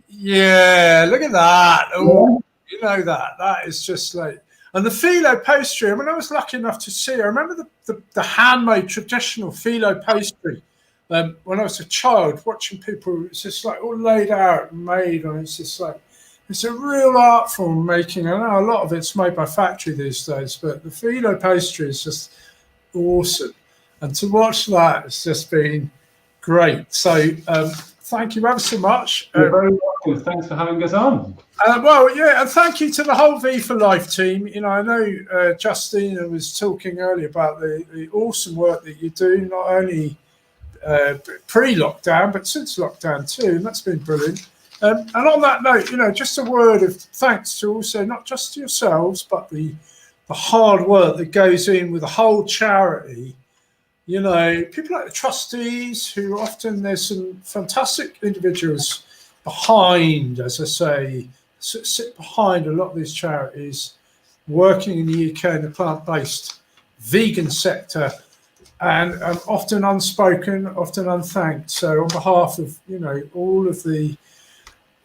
Yeah, look at that. Oh, you know that. That is just like. And the phyllo pastry, I mean, I was lucky enough to see, I remember the handmade traditional phyllo pastry when I was a child, watching people, it's just like all laid out and made, and it's just like, it's a real art form making. I know a lot of it's made by factory these days, but the phyllo pastry is just awesome. And to watch that, it's just been great. So thank you ever so much. You're very welcome. Thanks for having us on. Well, yeah, and thank you to the whole V for Life team. You know, I know Justina was talking earlier about the awesome work that you do, not only pre-lockdown, but since lockdown too, and that's been brilliant. And on that note, you know, just a word of thanks to also not just to yourselves, but the hard work that goes in with the whole charity. You know, people like the trustees, who often there's some fantastic individuals behind, as I say, sit behind a lot of these charities, working in the UK in the plant-based vegan sector, and often unspoken, often unthanked. So on behalf of all of the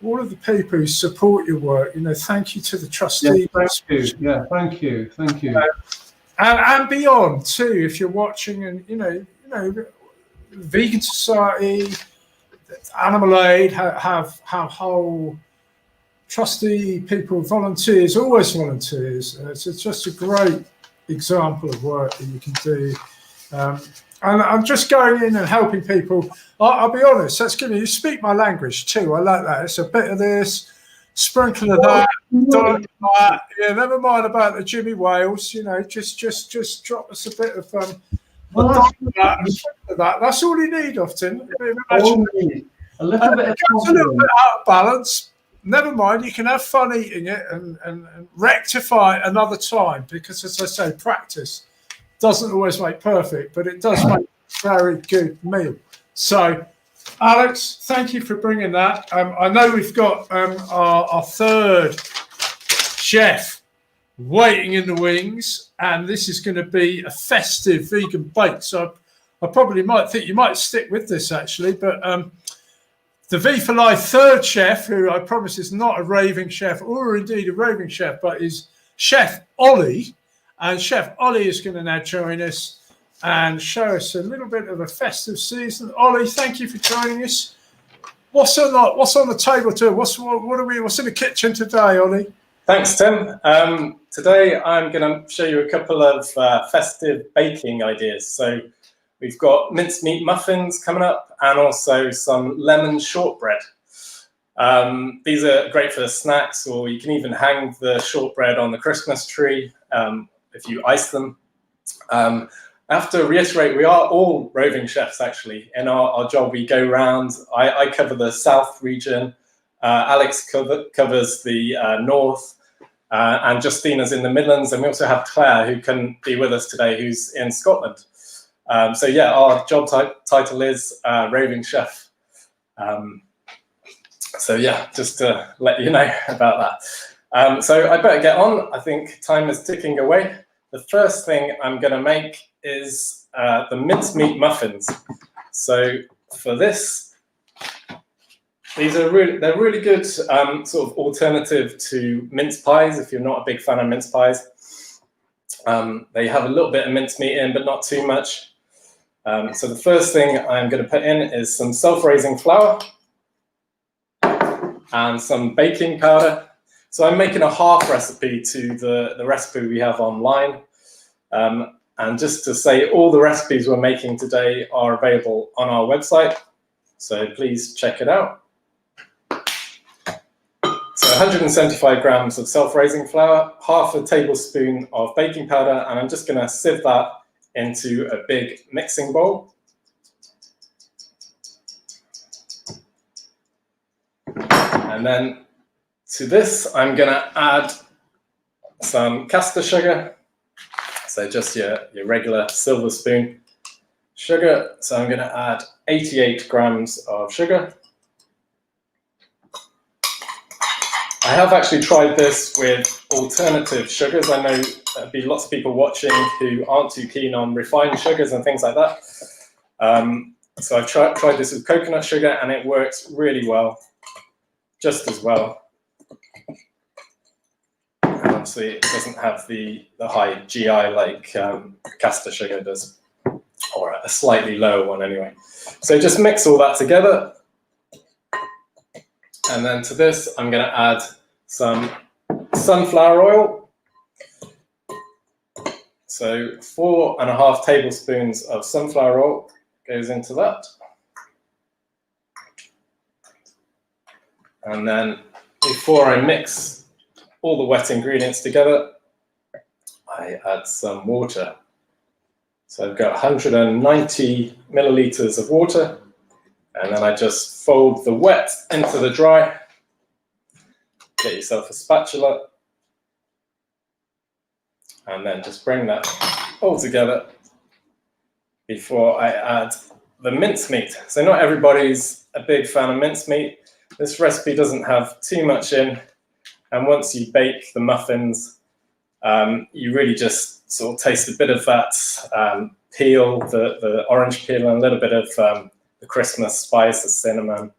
people who support your work, thank you to the trustees. Yes, thank you. Yeah, thank you. And beyond too, if you're watching, and Vegan Society, Animal Aid have whole trustee people, volunteers, always volunteers. It's just a great example of work that you can do. And I'm just going in and helping people. I'll be honest, that's good. You speak my language too. I like that. It's a bit of this, sprinkle of that, dot of that. Yeah, never mind about the Jimmy Wales. Just drop us a bit of that. That's all you need often. A little bit out of balance. Never mind, you can have fun eating it and rectify another time, because, as I say, practice doesn't always make perfect, but it does make a very good meal. So, Alex, thank you for bringing that. I know we've got our third chef waiting in the wings, and this is going to be a festive vegan bake. So I probably might think you might stick with this, actually, but the V for Life third chef, who I promise is not a raving chef or indeed a raving chef, but is Chef Ollie. And Chef Ollie is going to now join us and show us a little bit of a festive season. Ollie, thank you for joining us. What's on the table too? What's in the kitchen today, Ollie? Thanks, Tim. Today I'm going to show you a couple of festive baking ideas. So we've got mincemeat muffins coming up, and also some lemon shortbread. These are great for snacks, or you can even hang the shortbread on the Christmas tree if you ice them. I have to reiterate, we are all roving chefs, actually. In our job, we go round. I cover the South region. Alex covers the North. And Justina's in the Midlands. And we also have Claire, who can be with us today, who's in Scotland. So yeah, our job title is roving chef. So yeah, just to let you know about that. So I better get on. I think time is ticking away. The first thing I'm going to make is the mincemeat muffins. So for this, they're really good sort of alternative to mince pies if you're not a big fan of mince pies. They have a little bit of mincemeat in, but not too much. So the first thing I'm going to put in is some self-raising flour and some baking powder. So I'm making a half recipe to the recipe we have online. And just to say, all the recipes we're making today are available on our website. So please check it out. So 175 grams of self-raising flour, half a tablespoon of baking powder, and I'm just going to sieve that into a big mixing bowl. And then to this, I'm going to add some caster sugar. So just your regular silver spoon sugar. So I'm going to add 88 grams of sugar. I have actually tried this with alternative sugars. I know there'll be lots of people watching who aren't too keen on refined sugars and things like that. So I've tried this with coconut sugar, and it works really well, just as well. And obviously it doesn't have the high GI like caster sugar does, or a slightly lower one anyway. So just mix all that together. And then to this, I'm going to add some sunflower oil. So 4.5 tablespoons of sunflower oil goes into that. And then before I mix all the wet ingredients together, I add some water. So I've got 190 milliliters of water. And then I just fold the wet into the dry. Get yourself a spatula. And then just bring that all together before I add the mincemeat. So not everybody's a big fan of mincemeat. This recipe doesn't have too much in. And once you bake the muffins, you really just sort of taste a bit of that peel, the orange peel, and a little bit of the Christmas spice, the cinnamon,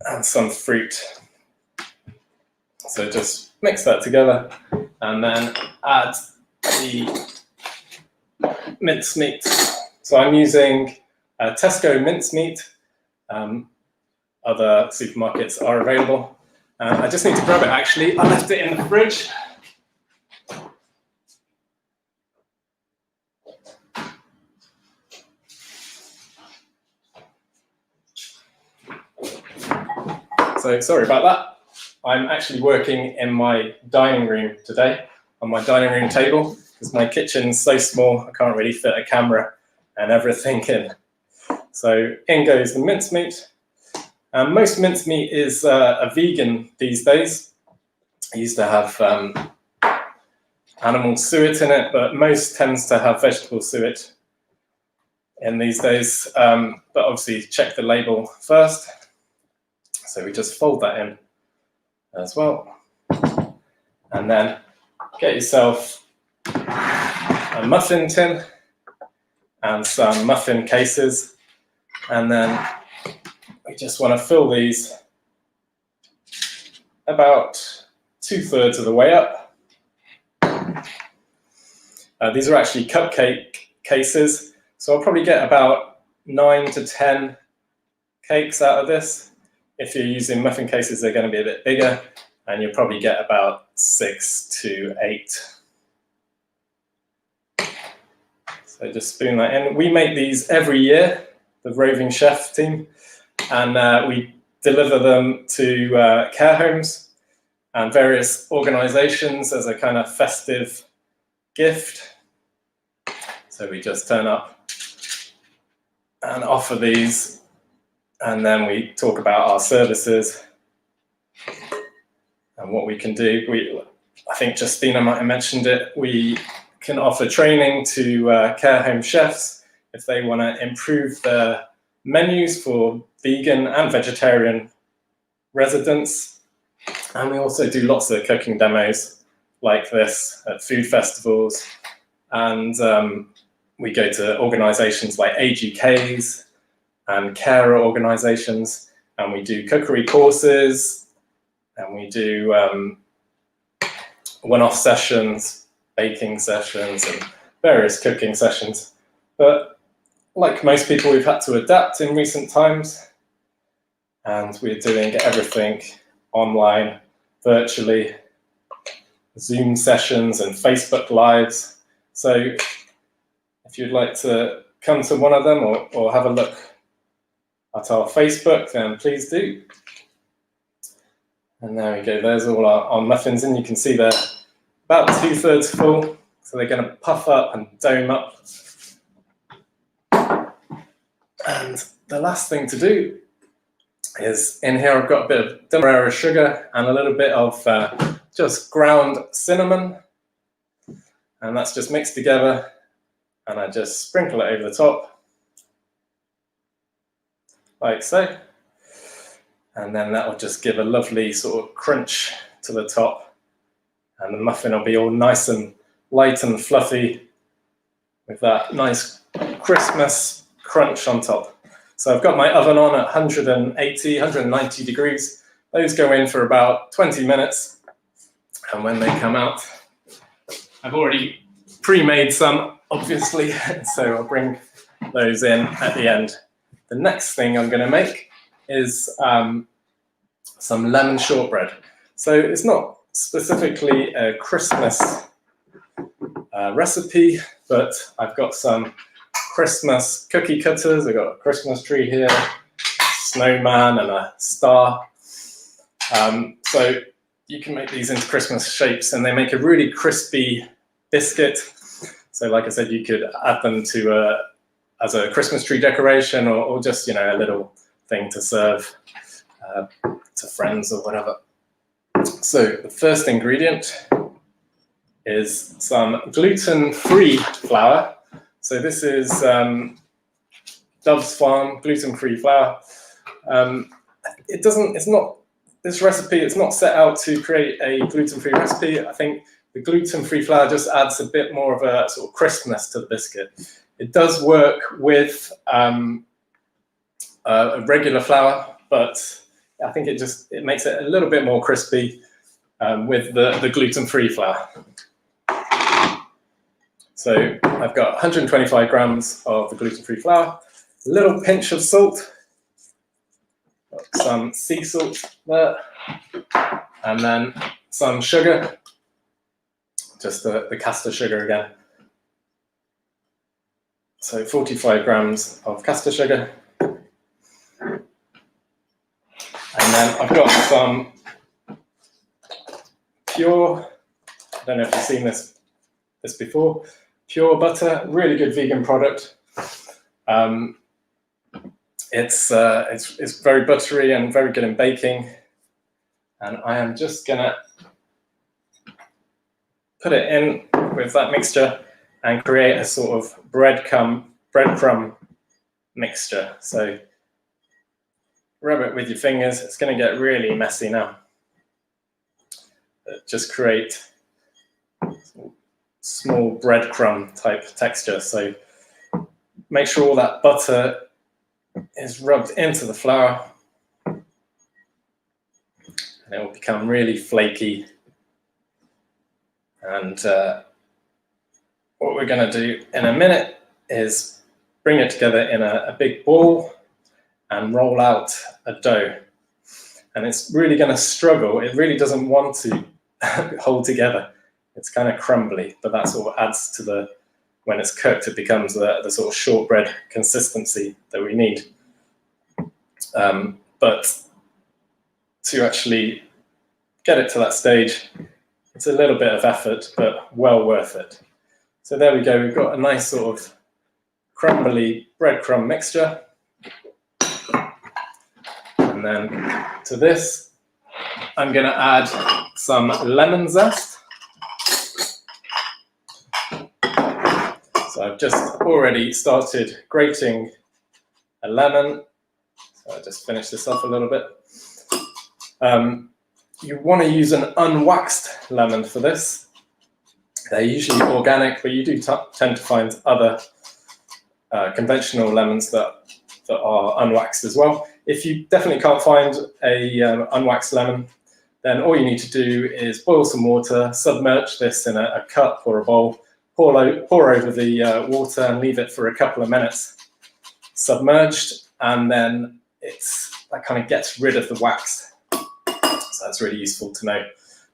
and some fruit. So just mix that together and then add the mincemeat. So I'm using Tesco mincemeat. Other supermarkets are available. I just need to grab it actually. I left it in the fridge. So sorry about that. I'm actually working in my dining room today, on my dining room table, because my kitchen's so small, I can't really fit a camera and everything in. So in goes the mincemeat. Most mincemeat is a vegan these days. I used to have animal suet in it, but most tends to have vegetable suet in these days. But obviously check the label first. So we just fold that in as well. And then get yourself a muffin tin and some muffin cases. And then we just want to fill these about 2/3 of the way up. These are actually cupcake cases. So I'll probably get about 9 to 10 cakes out of this. If you're using muffin cases, they're going to be a bit bigger, and you'll probably get about 6 to 8. So just spoon that in. We make these every year, the roving chef team, and we deliver them to care homes and various organizations as a kind of festive gift. So we just turn up and offer these. And then we talk about our services and what we can do. I think Justina might have mentioned it. We can offer training to care home chefs if they want to improve their menus for vegan and vegetarian residents. And we also do lots of cooking demos like this at food festivals. And we go to organizations like AGKs and carer organizations, and we do cookery courses, and we do one-off sessions, baking sessions, and various cooking sessions. But like most people, we've had to adapt in recent times, and we're doing everything online, virtually, Zoom sessions and Facebook Lives. So if you'd like to come to one of them or have a look at our Facebook, then please do. And there we go, there's all our muffins, and you can see they're about 2/3 full, so they're going to puff up and dome up. And the last thing to do is, in here I've got a bit of demerara sugar and a little bit of just ground cinnamon, and that's just mixed together, and I just sprinkle it over the top, like so, and then that will just give a lovely sort of crunch to the top, and the muffin will be all nice and light and fluffy with that nice Christmas crunch on top. So I've got my oven on at 180, 190 degrees. Those go in for about 20 minutes, and when they come out, I've already pre-made some, obviously, so I'll bring those in at the end. The next thing I'm going to make is some lemon shortbread. So it's not specifically a Christmas recipe, but I've got some Christmas cookie cutters. I've got a Christmas tree here, a snowman, and a star. So you can make these into Christmas shapes, and they make a really crispy biscuit. So like I said, you could add them to as a Christmas tree decoration, or just, you know, a little thing to serve to friends or whatever. So the first ingredient is some gluten-free flour. So this is Dove's Farm gluten-free flour. This recipe, it's not set out to create a gluten-free recipe. I think The gluten-free flour just adds a bit more of a sort of crispness to the biscuit. It does work with a regular flour, but I think it makes it a little bit more crispy with the gluten-free flour. So I've got 125 grams of the gluten-free flour, a little pinch of salt, some sea salt there, and then some sugar, just the caster sugar again. So 45 grams of caster sugar. And then I've got some pure, I don't know if you've seen this before, pure butter, really good vegan product. It's very buttery and very good in baking. And I am just gonna put it in with that mixture and create a sort of breadcrumb mixture. So rub it with your fingers. It's going to get really messy now. Just create small breadcrumb type texture. So make sure all that butter is rubbed into the flour, and it will become really flaky. And what we're going to do in a minute is bring it together in a big ball and roll out a dough. And it's really going to struggle. It really doesn't want to hold together. It's kind of crumbly, but that's what adds to when it's cooked, it becomes the sort of shortbread consistency that we need. But to actually get it to that stage, it's a little bit of effort, but well worth it. So there we go. We've got a nice sort of crumbly breadcrumb mixture. And then to this, I'm going to add some lemon zest. So I've just already started grating a lemon. So I'll just finish this off a little bit. You want to use an unwaxed lemon for this. They're usually organic, but you do tend to find other conventional lemons that are unwaxed as well. If you definitely can't find a unwaxed lemon, then all you need to do is boil some water, submerge this in a cup or a bowl, pour over the water and leave it for a couple of minutes submerged, and then that kind of gets rid of the wax. So that's really useful to know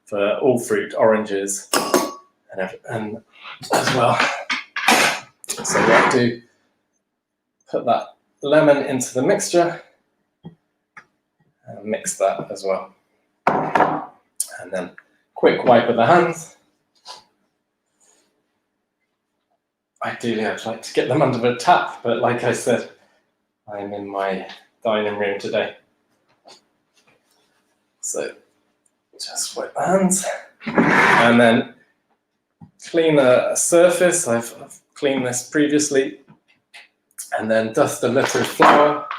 for all fruit, oranges, and as well. So what I do, put that lemon into the mixture and mix that as well. And then quick wipe of the hands. Ideally, I'd like to get them under the tap, but like I said, I'm in my dining room today. So just wipe the hands and then clean a surface. I've cleaned this previously, and then dust a little flour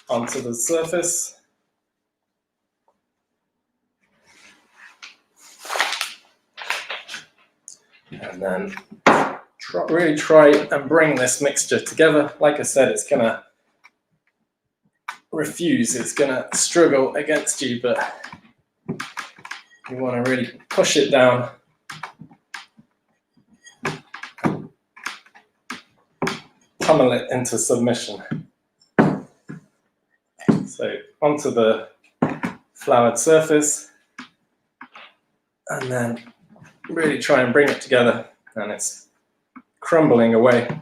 onto the surface. And then really try and bring this mixture together. Like I said, it's going to refuse, it's going to struggle against you, but you want to really push it down. Pummel it into submission. So onto the floured surface, and then really try and bring it together, and it's crumbling away.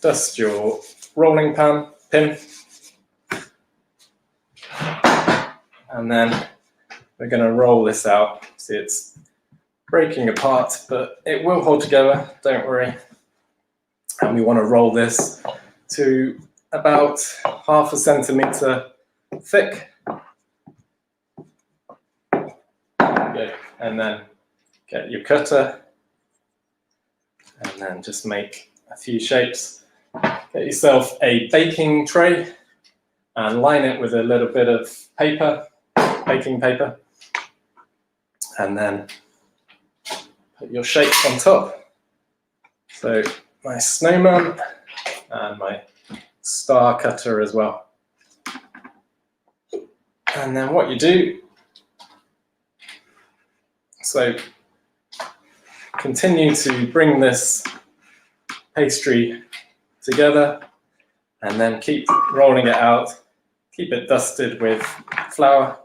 Dust your rolling pin, and then we're going to roll this out. See, it's breaking apart, but it will hold together, don't worry. And we want to roll this to about 1/2 centimeter thick. Good. And then get your cutter and then just make a few shapes. Get yourself a baking tray and line it with a little bit of paper. baking paper, and then put your shapes on top. So my snowman and my star cutter as well. And then what you do, so continue to bring this pastry together and then keep rolling it out. Keep it dusted with flour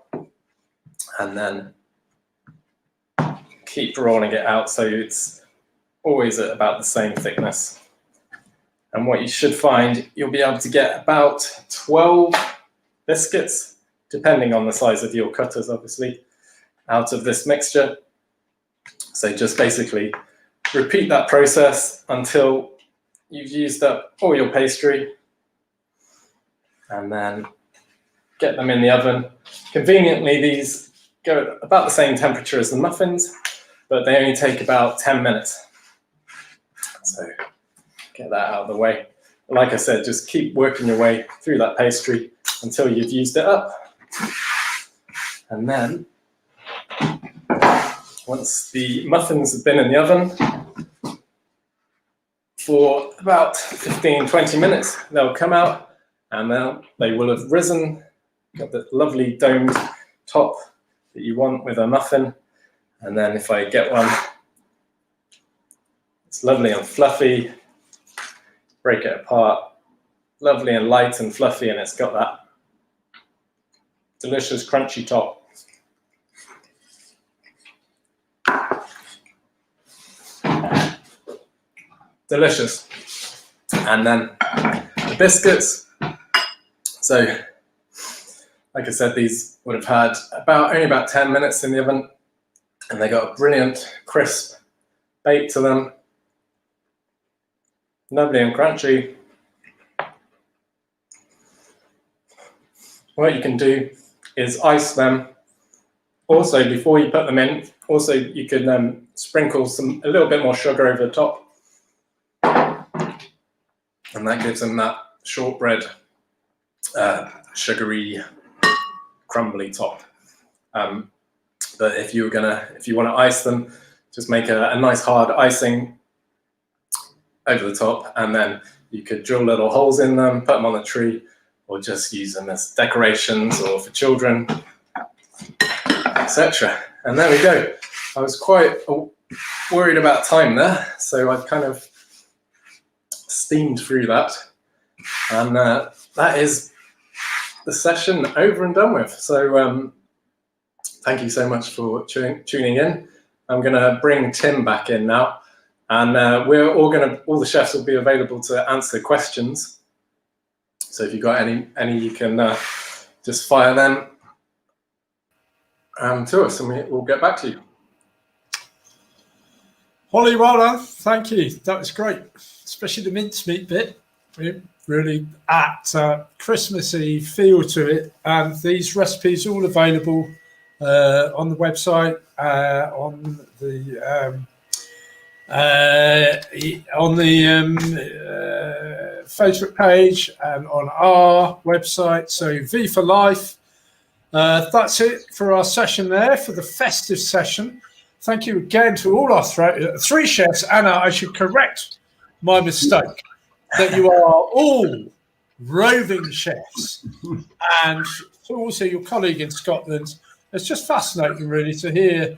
and then keep rolling it out so it's always at about the same thickness. And what you should find, you'll be able to get about 12 biscuits, depending on the size of your cutters, obviously, out of this mixture. So just basically repeat that process until you've used up all your pastry, and then get them in the oven. Conveniently, these go at about the same temperature as the muffins, but they only take about 10 minutes. So get that out of the way. Like I said, just keep working your way through that pastry until you've used it up. And then, once the muffins have been in the oven for about 15-20 minutes, they'll come out and then they will have risen, got the lovely domed top that you want with a muffin. And then if I get one, it's lovely and fluffy, break it apart, lovely and light and fluffy, and it's got that delicious crunchy top. Delicious. And then the biscuits. So, like I said, these would have had only about 10 minutes in the oven, and they got a brilliant crisp bake to them. Lovely and crunchy. What you can do is ice them. Also, before you put them in, also you can sprinkle a little bit more sugar over the top. And that gives them that shortbread, sugary, crumbly top. But if you want to ice them, just make a nice hard icing over the top, and then you could drill little holes in them, put them on the tree, or just use them as decorations or for children, etc. And there we go. I was quite worried about time there, so I've kind of steamed through that, and that is the session over and done with. So thank you so much for tuning in. I'm going to bring Tim back in now, and all the chefs will be available to answer questions. So if you've got any you can just fire them to us, and we'll get back to you. Ollie, well done. Thank you. That was great, especially the mincemeat bit. It really apt Christmassy feel to it. And these recipes are all available on the website, on the Facebook page, and on our website. So V for Life. That's it for our session there, for the festive session. Thank you again to all our three chefs. Anna, I should correct my mistake, that you are all roving chefs, and also your colleague in Scotland. It's just fascinating, really, to hear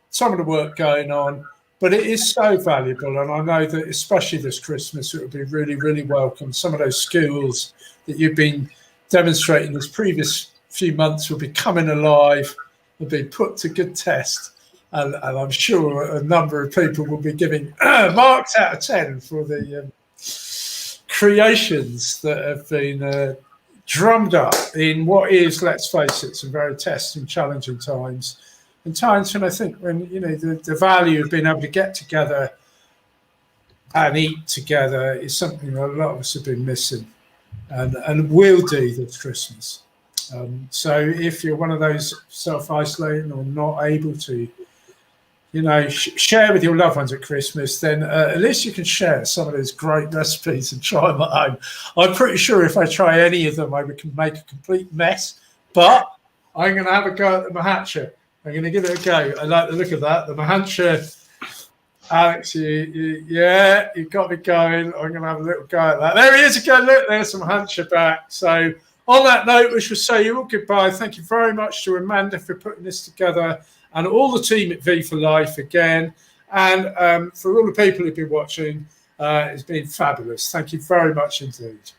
some of the work going on, but it is so valuable, and I know that especially this Christmas, it would be really, really welcome. Some of those skills that you've been demonstrating this previous few months will be coming alive, will be put to good test. And I'm sure a number of people will be giving marks out of 10 for the creations that have been drummed up in what is, let's face it, some very testing, challenging times. And times when I think the value of being able to get together and eat together is something that a lot of us have been missing, and will do this Christmas. So if you're one of those self-isolating or not able to, share with your loved ones at Christmas, then at least you can share some of those great recipes and try them at home. I'm pretty sure if I try any of them, I can make a complete mess, but I'm going to have a go at the Mahatcha. I'm going to give it a go. I like the look of that. The Mahatcha, Alex, yeah, you've got me going. I'm going to have a little go at that. There he is again. Look, there's some Mahatcha back. So on that note, we shall say you all goodbye. Thank you very much to Amanda for putting this together and all the team at V for Life again. And for all the people who've been watching, it's been fabulous. Thank you very much indeed.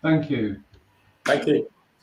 Thank you. Thank you.